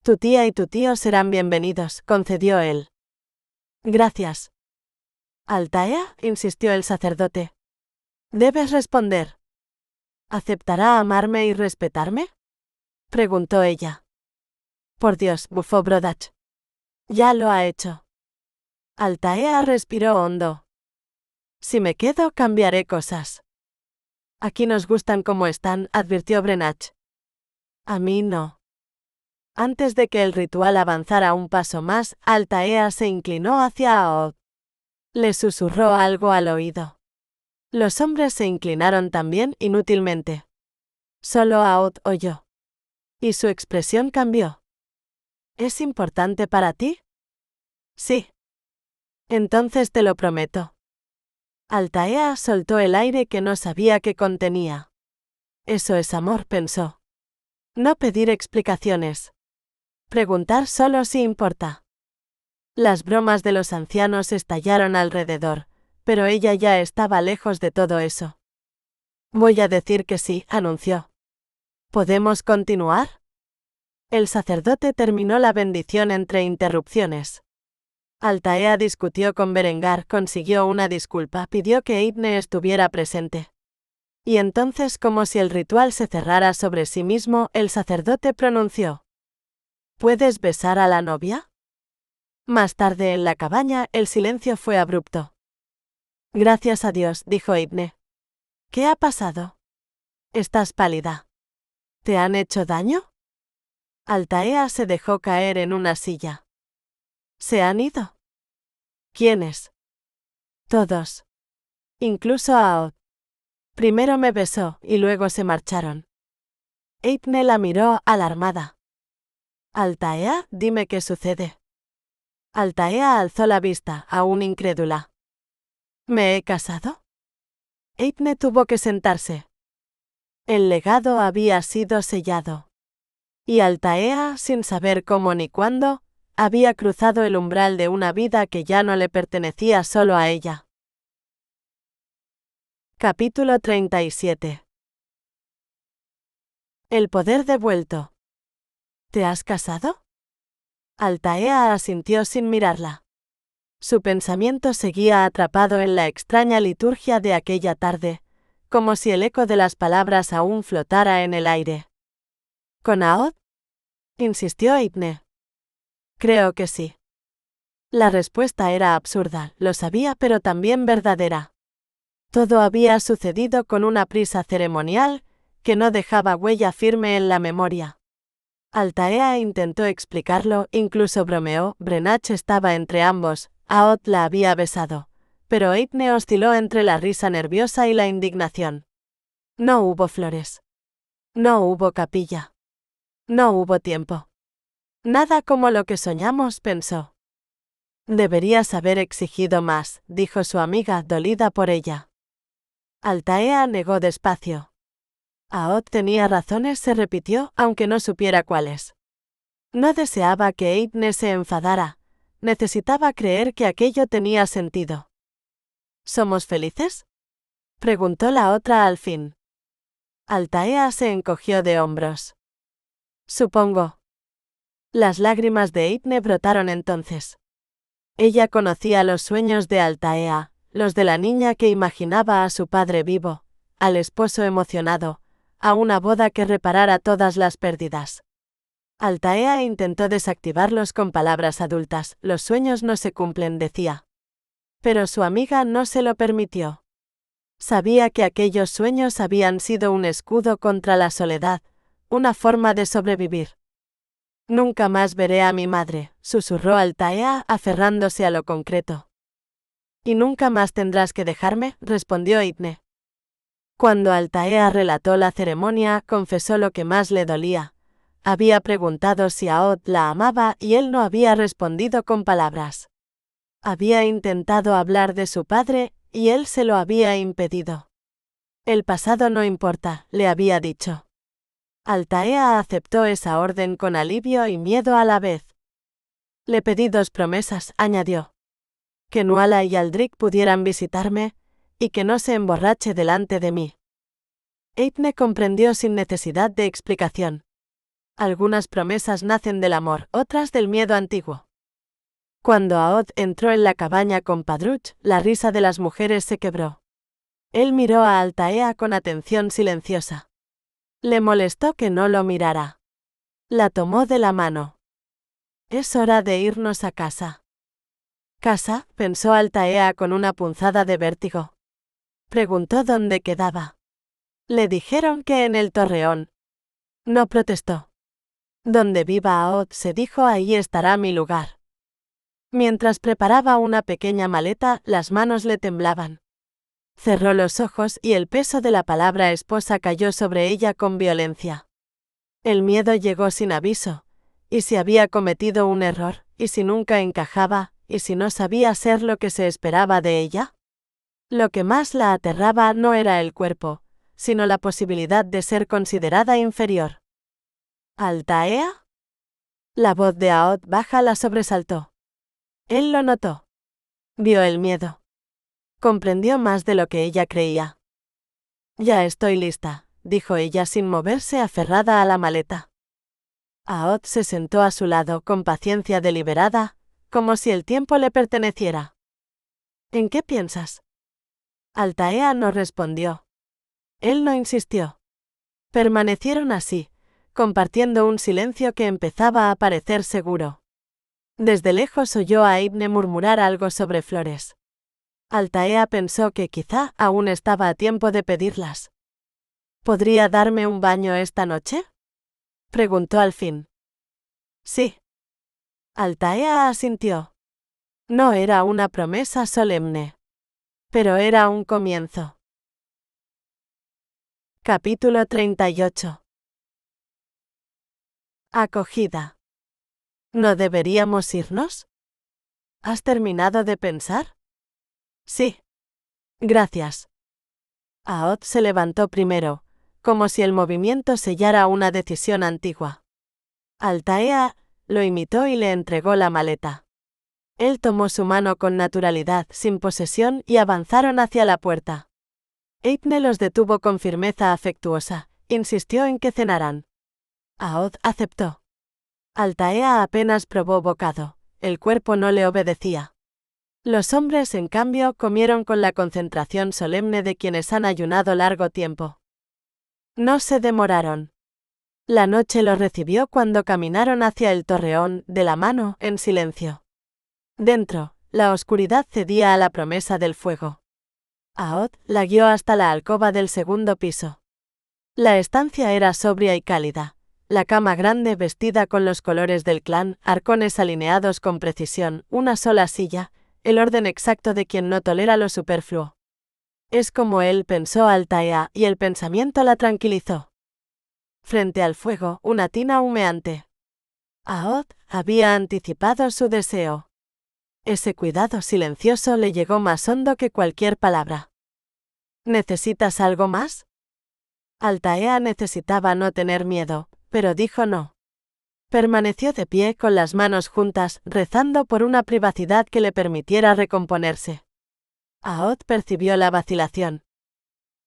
Tu tía y tu tío serán bienvenidos, concedió él. Gracias. Altaea, insistió el sacerdote. Debes responder. ¿Aceptará amarme y respetarme?, preguntó ella. Por Dios, bufó Brodach. Ya lo ha hecho. Altaea respiró hondo. Si me quedo, cambiaré cosas. Aquí nos gustan como están, advirtió Brenach. A mí no. Antes de que el ritual avanzara un paso más, Altaea se inclinó hacia Aod. Le susurró algo al oído. Los hombres se inclinaron también inútilmente. Solo Aod oyó. Y su expresión cambió. ¿Es importante para ti? Sí. Entonces te lo prometo. Altaea soltó el aire que no sabía que contenía. Eso es amor, pensó. No pedir explicaciones. Preguntar solo si importa. Las bromas de los ancianos estallaron alrededor, pero ella ya estaba lejos de todo eso. Voy a decir que sí, anunció. ¿Podemos continuar? El sacerdote terminó la bendición entre interrupciones. Altaea discutió con Berengar, consiguió una disculpa, pidió que Eithne estuviera presente. Y entonces, como si el ritual se cerrara sobre sí mismo, el sacerdote pronunció: ¿Puedes besar a la novia? Más tarde en la cabaña, el silencio fue abrupto. Gracias a Dios, dijo Eithne. ¿Qué ha pasado? Estás pálida. ¿Te han hecho daño? Altaea se dejó caer en una silla. ¿Se han ido? ¿Quiénes? Todos. Incluso Aod. Primero me besó y luego se marcharon. Eithne la miró alarmada. Altaea, dime qué sucede. Altaea alzó la vista, aún incrédula. ¿Me he casado? Eithne tuvo que sentarse. El legado había sido sellado. Y Altaea, sin saber cómo ni cuándo, había cruzado el umbral de una vida que ya no le pertenecía solo a ella. Capítulo 37. El poder devuelto. ¿Te has casado? Altaea asintió sin mirarla. Su pensamiento seguía atrapado en la extraña liturgia de aquella tarde, como si el eco de las palabras aún flotara en el aire. ¿Con Aod?, insistió Eithne. Creo que sí. La respuesta era absurda, lo sabía, pero también verdadera. Todo había sucedido con una prisa ceremonial que no dejaba huella firme en la memoria. Altaea intentó explicarlo, incluso bromeó, Brenach estaba entre ambos, Aod la había besado, pero Eithne osciló entre la risa nerviosa y la indignación. No hubo flores. No hubo capilla. No hubo tiempo. Nada como lo que soñamos, pensó. Deberías haber exigido más, dijo su amiga, dolida por ella. Altaea negó despacio. Aod tenía razones, se repitió, aunque no supiera cuáles. No deseaba que Eithne se enfadara, necesitaba creer que aquello tenía sentido. ¿Somos felices?, preguntó la otra al fin. Altaea se encogió de hombros. Supongo. Las lágrimas de Eithne brotaron entonces. Ella conocía los sueños de Altaea, los de la niña que imaginaba a su padre vivo, al esposo emocionado, a una boda que reparara todas las pérdidas. Altaea intentó desactivarlos con palabras adultas. Los sueños no se cumplen, decía. Pero su amiga no se lo permitió. Sabía que aquellos sueños habían sido un escudo contra la soledad, una forma de sobrevivir. Nunca más veré a mi madre, susurró Altaea, aferrándose a lo concreto. Y nunca más tendrás que dejarme, respondió Ifne. Cuando Altaea relató la ceremonia, confesó lo que más le dolía. Había preguntado si Aod la amaba y él no había respondido con palabras. Había intentado hablar de su padre y él se lo había impedido. El pasado no importa, le había dicho. Altaea aceptó esa orden con alivio y miedo a la vez. Le pedí 2 promesas, añadió. Que Nuala y Aldrich pudieran visitarme, y que no se emborrache delante de mí. Eithne comprendió sin necesidad de explicación. Algunas promesas nacen del amor, otras del miedo antiguo. Cuando Aod entró en la cabaña con Padruch, la risa de las mujeres se quebró. Él miró a Altaea con atención silenciosa. Le molestó que no lo mirara. La tomó de la mano. Es hora de irnos a casa. ¿Casa?, pensó Altaea con una punzada de vértigo. Preguntó dónde quedaba. Le dijeron que en el Torreón. No protestó. Donde viva Aod, se dijo, ahí estará mi lugar. Mientras preparaba una pequeña maleta, las manos le temblaban. Cerró los ojos y el peso de la palabra esposa cayó sobre ella con violencia. El miedo llegó sin aviso. ¿Y si había cometido un error? ¿Y si nunca encajaba? ¿Y si no sabía ser lo que se esperaba de ella? Lo que más la aterraba no era el cuerpo, sino la posibilidad de ser considerada inferior. ¿Altaea? La voz de Aod baja la sobresaltó. Él lo notó. Vio el miedo. Comprendió más de lo que ella creía. Ya estoy lista, dijo ella sin moverse, aferrada a la maleta. Aod se sentó a su lado con paciencia deliberada, como si el tiempo le perteneciera. ¿En qué piensas? Altaea no respondió. Él no insistió. Permanecieron así, compartiendo un silencio que empezaba a parecer seguro. Desde lejos oyó a Ifne murmurar algo sobre flores. Altaea pensó que quizá aún estaba a tiempo de pedirlas. ¿Podría darme un baño esta noche?, preguntó al fin. Sí. Altaea asintió. No era una promesa solemne, pero era un comienzo. Capítulo 38. Acogida. ¿No deberíamos irnos? ¿Has terminado de pensar? Sí. Gracias. Aod se levantó primero, como si el movimiento sellara una decisión antigua. Altaea lo imitó y le entregó la maleta. Él tomó su mano con naturalidad, sin posesión, y avanzaron hacia la puerta. Ifne los detuvo con firmeza afectuosa, insistió en que cenaran. Aod aceptó. Altaea apenas probó bocado, el cuerpo no le obedecía. Los hombres, en cambio, comieron con la concentración solemne de quienes han ayunado largo tiempo. No se demoraron. La noche los recibió cuando caminaron hacia el torreón, de la mano, en silencio. Dentro, la oscuridad cedía a la promesa del fuego. Aod la guió hasta la alcoba del segundo piso. La estancia era sobria y cálida. La cama grande vestida con los colores del clan, arcones alineados con precisión, una sola silla, el orden exacto de quien no tolera lo superfluo. Es como él, pensó Altaea, y el pensamiento la tranquilizó. Frente al fuego, una tina humeante. Aod había anticipado su deseo. Ese cuidado silencioso le llegó más hondo que cualquier palabra. ¿Necesitas algo más? Altaea necesitaba no tener miedo, pero dijo no. Permaneció de pie con las manos juntas, rezando por una privacidad que le permitiera recomponerse. Aod percibió la vacilación.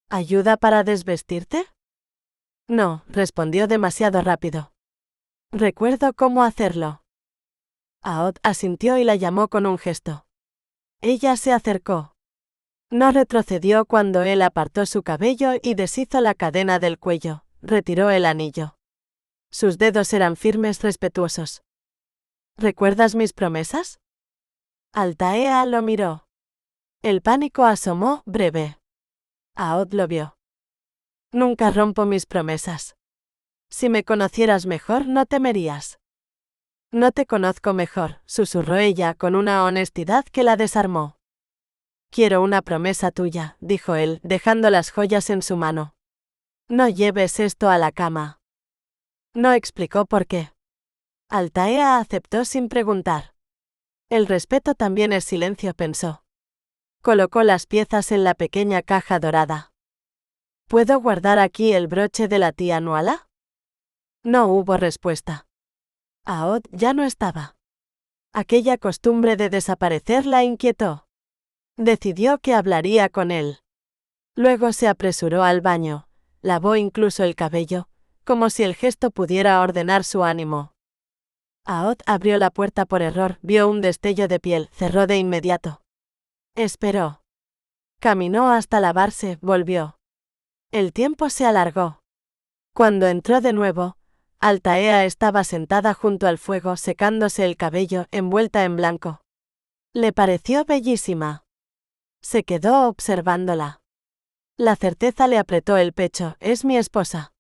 ¿Ayuda para desvestirte? No, respondió demasiado rápido. Recuerdo cómo hacerlo. Aod asintió y la llamó con un gesto. Ella se acercó. No retrocedió cuando él apartó su cabello y deshizo la cadena del cuello, retiró el anillo. Sus dedos eran firmes, respetuosos. ¿Recuerdas mis promesas? Altaea lo miró. El pánico asomó, breve. Aod lo vio. Nunca rompo mis promesas. Si me conocieras mejor no temerías. No te conozco mejor, susurró ella con una honestidad que la desarmó. Quiero una promesa tuya, dijo él, dejando las joyas en su mano. No lleves esto a la cama. No explicó por qué. Altaea aceptó sin preguntar. El respeto también es silencio, pensó. Colocó las piezas en la pequeña caja dorada. ¿Puedo guardar aquí el broche de la tía Nuala? No hubo respuesta. Aod ya no estaba. Aquella costumbre de desaparecer la inquietó. Decidió que hablaría con él. Luego se apresuró al baño, lavó incluso el cabello, como si el gesto pudiera ordenar su ánimo. Aod abrió la puerta por error, vio un destello de piel, cerró de inmediato. Esperó. Caminó hasta lavarse, volvió. El tiempo se alargó. Cuando entró de nuevo, Altaea estaba sentada junto al fuego secándose el cabello, envuelta en blanco. Le pareció bellísima. Se quedó observándola. La certeza le apretó el pecho, es mi esposa.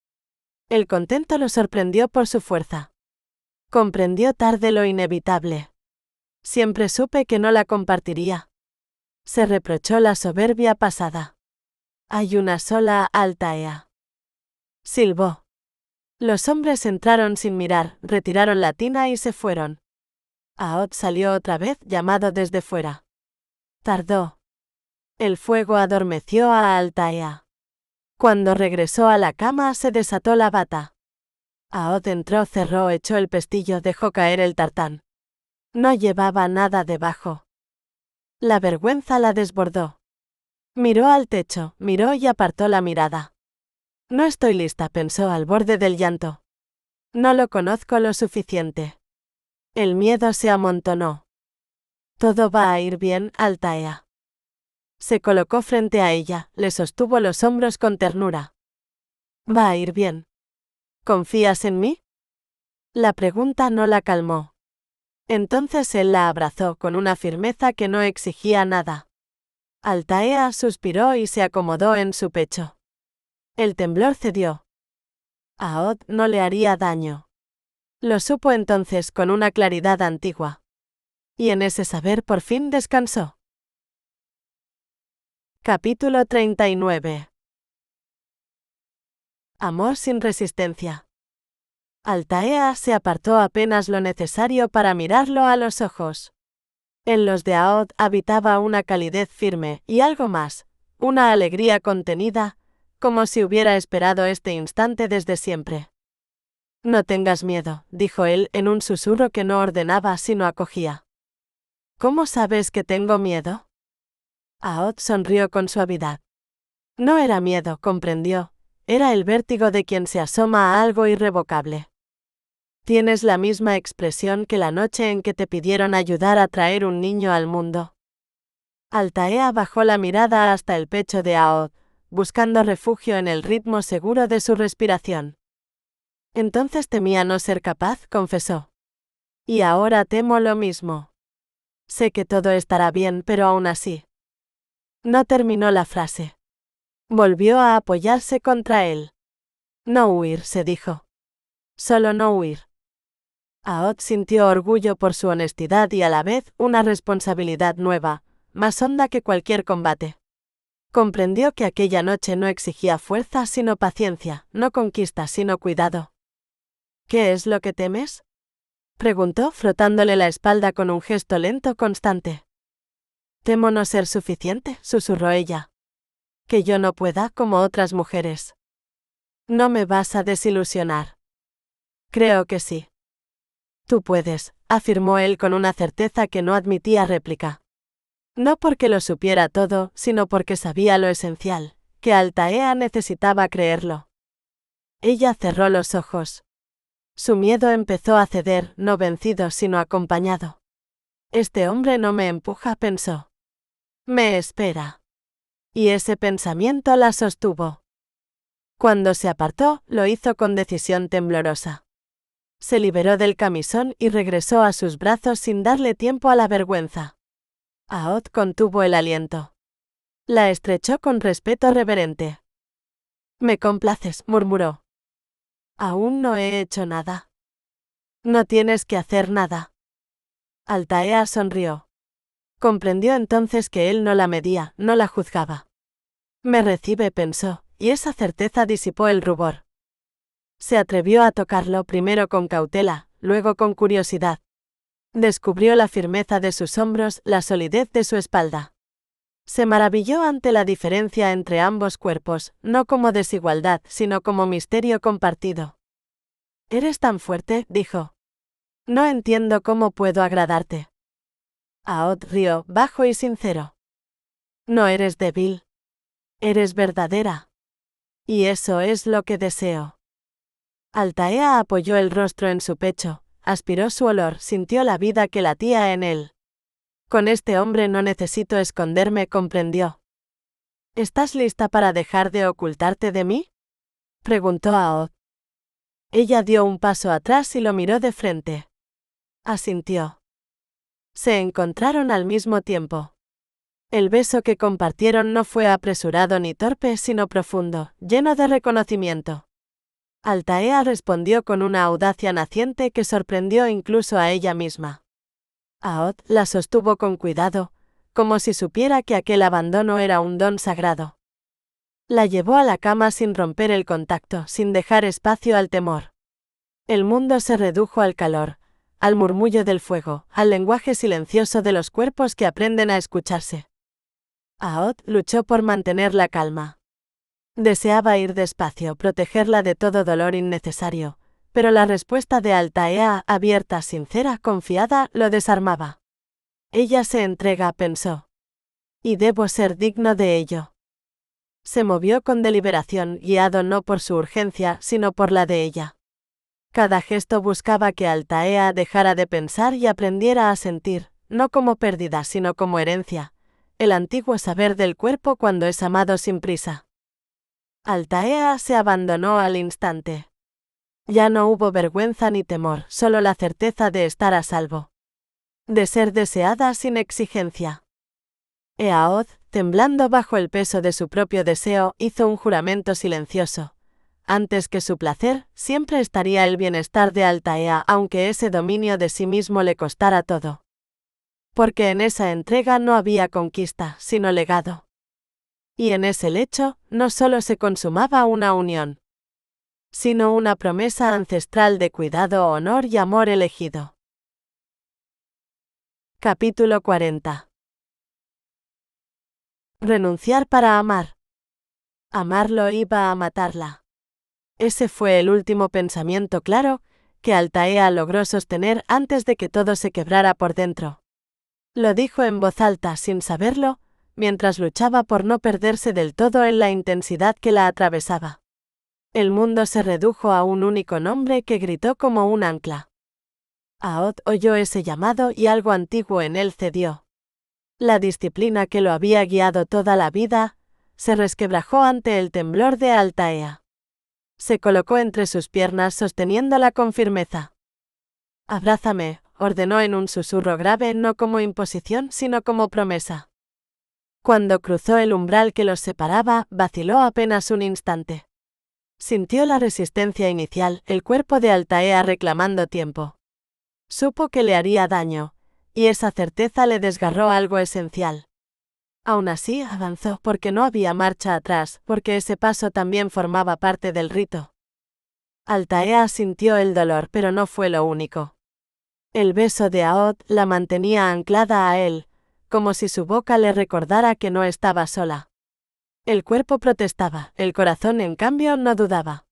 El contento lo sorprendió por su fuerza. Comprendió tarde lo inevitable. Siempre supe que no la compartiría. Se reprochó la soberbia pasada. Hay una sola Altaea. Silbó. Los hombres entraron sin mirar, retiraron la tina y se fueron. Aod salió otra vez, llamado desde fuera. Tardó. El fuego adormeció a Altaea. Cuando regresó a la cama se desató la bata. Aod entró, cerró, echó el pestillo, dejó caer el tartán. No llevaba nada debajo. La vergüenza la desbordó. Miró al techo, miró y apartó la mirada. No estoy lista, pensó al borde del llanto. No lo conozco lo suficiente. El miedo se amontonó. Todo va a ir bien, Altaea. Se colocó frente a ella, le sostuvo los hombros con ternura. Va a ir bien. ¿Confías en mí? La pregunta no la calmó. Entonces él la abrazó con una firmeza que no exigía nada. Altaea suspiró y se acomodó en su pecho. El temblor cedió. Aod no le haría daño. Lo supo entonces con una claridad antigua. Y en ese saber por fin descansó. Capítulo 39. Amor sin resistencia. Altaea se apartó apenas lo necesario para mirarlo a los ojos. En los de Aod habitaba una calidez firme y algo más, una alegría contenida, como si hubiera esperado este instante desde siempre. No tengas miedo, dijo él en un susurro que no ordenaba sino acogía. ¿Cómo sabes que tengo miedo? Aod sonrió con suavidad. No era miedo, comprendió, era el vértigo de quien se asoma a algo irrevocable. Tienes la misma expresión que la noche en que te pidieron ayudar a traer un niño al mundo. Altaea bajó la mirada hasta el pecho de Aod, buscando refugio en el ritmo seguro de su respiración. Entonces temía no ser capaz, confesó. Y ahora temo lo mismo. Sé que todo estará bien, pero aún así. No terminó la frase. Volvió a apoyarse contra él. No huir, se dijo. Solo no huir. Aod sintió orgullo por su honestidad y a la vez una responsabilidad nueva, más honda que cualquier combate. Comprendió que aquella noche no exigía fuerza sino paciencia, no conquista sino cuidado. ¿Qué es lo que temes? Preguntó frotándole la espalda con un gesto lento constante. Temo no ser suficiente, susurró ella. Que yo no pueda como otras mujeres. No me vas a desilusionar. Creo que sí. Tú puedes, afirmó él con una certeza que no admitía réplica. No porque lo supiera todo, sino porque sabía lo esencial, que Altaea necesitaba creerlo. Ella cerró los ojos. Su miedo empezó a ceder, no vencido sino acompañado. Este hombre no me empuja, pensó. Me espera. Y ese pensamiento la sostuvo. Cuando se apartó, lo hizo con decisión temblorosa. Se liberó del camisón y regresó a sus brazos sin darle tiempo a la vergüenza. Aod contuvo el aliento. La estrechó con respeto reverente. «Me complaces», murmuró. «Aún no he hecho nada». «No tienes que hacer nada». Altaea sonrió. Comprendió entonces que él no la medía, no la juzgaba. «Me recibe», pensó, y esa certeza disipó el rubor. Se atrevió a tocarlo primero con cautela, luego con curiosidad. Descubrió la firmeza de sus hombros, la solidez de su espalda. Se maravilló ante la diferencia entre ambos cuerpos, no como desigualdad, sino como misterio compartido. «Eres tan fuerte», dijo. «No entiendo cómo puedo agradarte». Aod rió, bajo y sincero. «No eres débil. Eres verdadera. Y eso es lo que deseo». Altaea apoyó el rostro en su pecho, aspiró su olor, sintió la vida que latía en él. «Con este hombre no necesito esconderme», comprendió. «¿Estás lista para dejar de ocultarte de mí?», preguntó Aod. Ella dio un paso atrás y lo miró de frente. Asintió. Se encontraron al mismo tiempo. El beso que compartieron no fue apresurado ni torpe, sino profundo, lleno de reconocimiento. Altaea respondió con una audacia naciente que sorprendió incluso a ella misma. Aod la sostuvo con cuidado, como si supiera que aquel abandono era un don sagrado. La llevó a la cama sin romper el contacto, sin dejar espacio al temor. El mundo se redujo al calor, al murmullo del fuego, al lenguaje silencioso de los cuerpos que aprenden a escucharse. Aod luchó por mantener la calma. Deseaba ir despacio, protegerla de todo dolor innecesario, pero la respuesta de Altaea, abierta, sincera, confiada, lo desarmaba. Ella se entrega, pensó. Y debo ser digno de ello. Se movió con deliberación, guiado no por su urgencia, sino por la de ella. Cada gesto buscaba que Altaea dejara de pensar y aprendiera a sentir, no como pérdida, sino como herencia, el antiguo saber del cuerpo cuando es amado sin prisa. Altaea se abandonó al instante. Ya no hubo vergüenza ni temor, solo la certeza de estar a salvo. De ser deseada sin exigencia. Aod, temblando bajo el peso de su propio deseo, hizo un juramento silencioso. Antes que su placer, siempre estaría el bienestar de Altaea, aunque ese dominio de sí mismo le costara todo. Porque en esa entrega no había conquista, sino legado. Y en ese lecho, no solo se consumaba una unión, sino una promesa ancestral de cuidado, honor y amor elegido. Capítulo 40. Renunciar para amar. Amarlo iba a matarla. Ese fue el último pensamiento claro que Altaea logró sostener antes de que todo se quebrara por dentro. Lo dijo en voz alta, sin saberlo, mientras luchaba por no perderse del todo en la intensidad que la atravesaba. El mundo se redujo a un único nombre que gritó como un ancla. Aod oyó ese llamado y algo antiguo en él cedió. La disciplina que lo había guiado toda la vida se resquebrajó ante el temblor de Altaea. Se colocó entre sus piernas sosteniéndola con firmeza. «Abrázame», ordenó en un susurro grave, no como imposición, sino como promesa. Cuando cruzó el umbral que los separaba, vaciló apenas un instante. Sintió la resistencia inicial, el cuerpo de Altaea reclamando tiempo. Supo que le haría daño, y esa certeza le desgarró algo esencial. Aún así, avanzó porque no había marcha atrás, porque ese paso también formaba parte del rito. Altaea sintió el dolor, pero no fue lo único. El beso de Aod la mantenía anclada a él, como si su boca le recordara que no estaba sola. El cuerpo protestaba, el corazón en cambio no dudaba.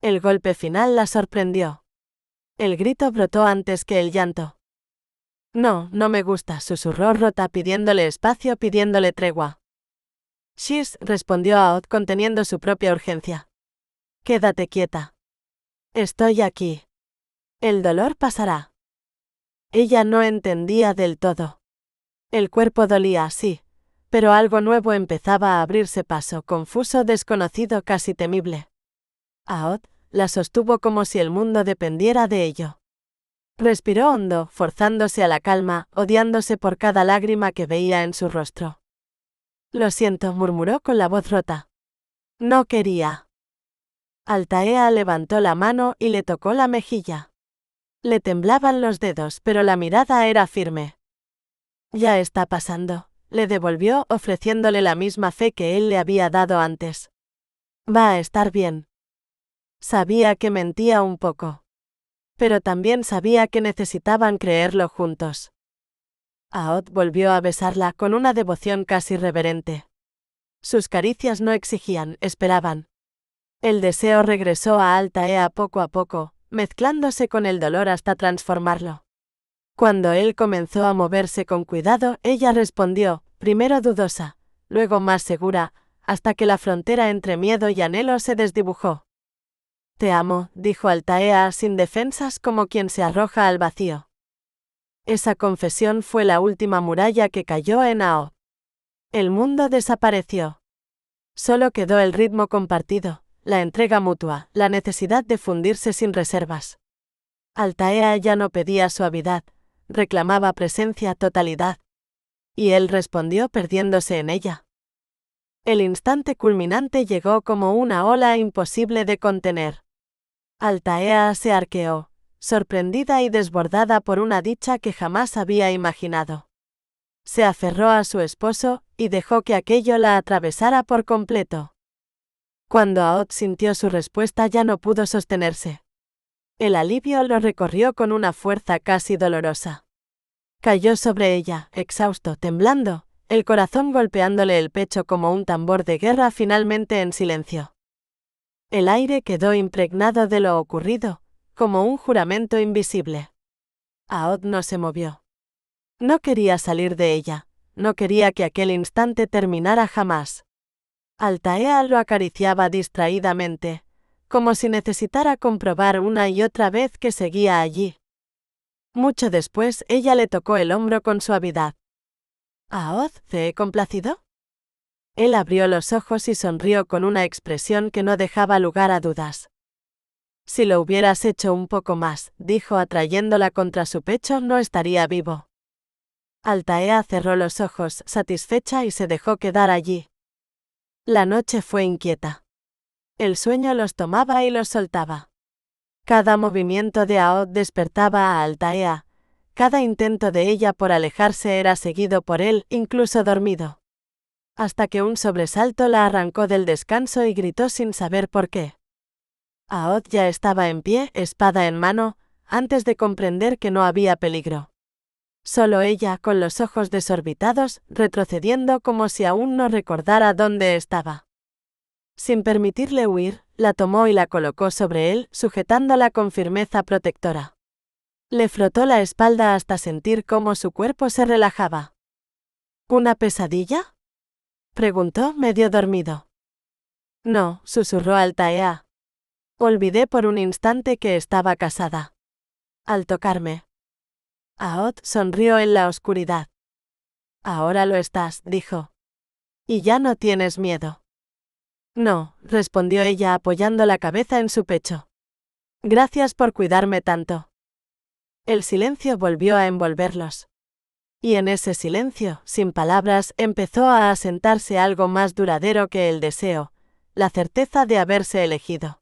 El golpe final la sorprendió. El grito brotó antes que el llanto. «No, no me gusta», susurró rota pidiéndole espacio, pidiéndole tregua. «Shish», respondió Aod conteniendo su propia urgencia. «Quédate quieta. Estoy aquí. El dolor pasará». Ella no entendía del todo. El cuerpo dolía, sí, pero algo nuevo empezaba a abrirse paso, confuso, desconocido, casi temible. Aod la sostuvo como si el mundo dependiera de ello. Respiró hondo, forzándose a la calma, odiándose por cada lágrima que veía en su rostro. Lo siento, murmuró con la voz rota. No quería. Altaea levantó la mano y le tocó la mejilla. Le temblaban los dedos, pero la mirada era firme. Ya está pasando, le devolvió, ofreciéndole la misma fe que él le había dado antes. Va a estar bien. Sabía que mentía un poco. Pero también sabía que necesitaban creerlo juntos. Aod volvió a besarla con una devoción casi reverente. Sus caricias no exigían, esperaban. El deseo regresó a Altaea poco a poco, mezclándose con el dolor hasta transformarlo. Cuando él comenzó a moverse con cuidado, ella respondió, primero dudosa, luego más segura, hasta que la frontera entre miedo y anhelo se desdibujó. Te amo, dijo Altaea sin defensas como quien se arroja al vacío. Esa confesión fue la última muralla que cayó en Aod. El mundo desapareció. Solo quedó el ritmo compartido, la entrega mutua, la necesidad de fundirse sin reservas. Altaea ya no pedía suavidad, reclamaba presencia, totalidad. Y él respondió perdiéndose en ella. El instante culminante llegó como una ola imposible de contener. Altaea se arqueó, sorprendida y desbordada por una dicha que jamás había imaginado. Se aferró a su esposo y dejó que aquello la atravesara por completo. Cuando Aod sintió su respuesta ya no pudo sostenerse. El alivio lo recorrió con una fuerza casi dolorosa. Cayó sobre ella, exhausto, temblando, el corazón golpeándole el pecho como un tambor de guerra, finalmente en silencio. El aire quedó impregnado de lo ocurrido, como un juramento invisible. Aod no se movió. No quería salir de ella, no quería que aquel instante terminara jamás. Altaea lo acariciaba distraídamente, como si necesitara comprobar una y otra vez que seguía allí. Mucho después, ella le tocó el hombro con suavidad. «Aod, ¿te he complacido?» Él abrió los ojos y sonrió con una expresión que no dejaba lugar a dudas. «Si lo hubieras hecho un poco más», dijo atrayéndola contra su pecho, «no estaría vivo». Altaea cerró los ojos, satisfecha, y se dejó quedar allí. La noche fue inquieta. El sueño los tomaba y los soltaba. Cada movimiento de Aod despertaba a Altaea, cada intento de ella por alejarse era seguido por él, incluso dormido. Hasta que un sobresalto la arrancó del descanso y gritó sin saber por qué. Aod ya estaba en pie, espada en mano, antes de comprender que no había peligro. Solo ella, con los ojos desorbitados, retrocediendo como si aún no recordara dónde estaba. Sin permitirle huir, la tomó y la colocó sobre él, sujetándola con firmeza protectora. Le frotó la espalda hasta sentir cómo su cuerpo se relajaba. ¿Una pesadilla?, preguntó medio dormido. No, susurró Altaea. Olvidé por un instante que estaba casada. Al tocarme. Aod sonrió en la oscuridad. Ahora lo estás, dijo. Y ya no tienes miedo. No, respondió ella apoyando la cabeza en su pecho. Gracias por cuidarme tanto. El silencio volvió a envolverlos. Y en ese silencio, sin palabras, empezó a asentarse algo más duradero que el deseo, la certeza de haberse elegido.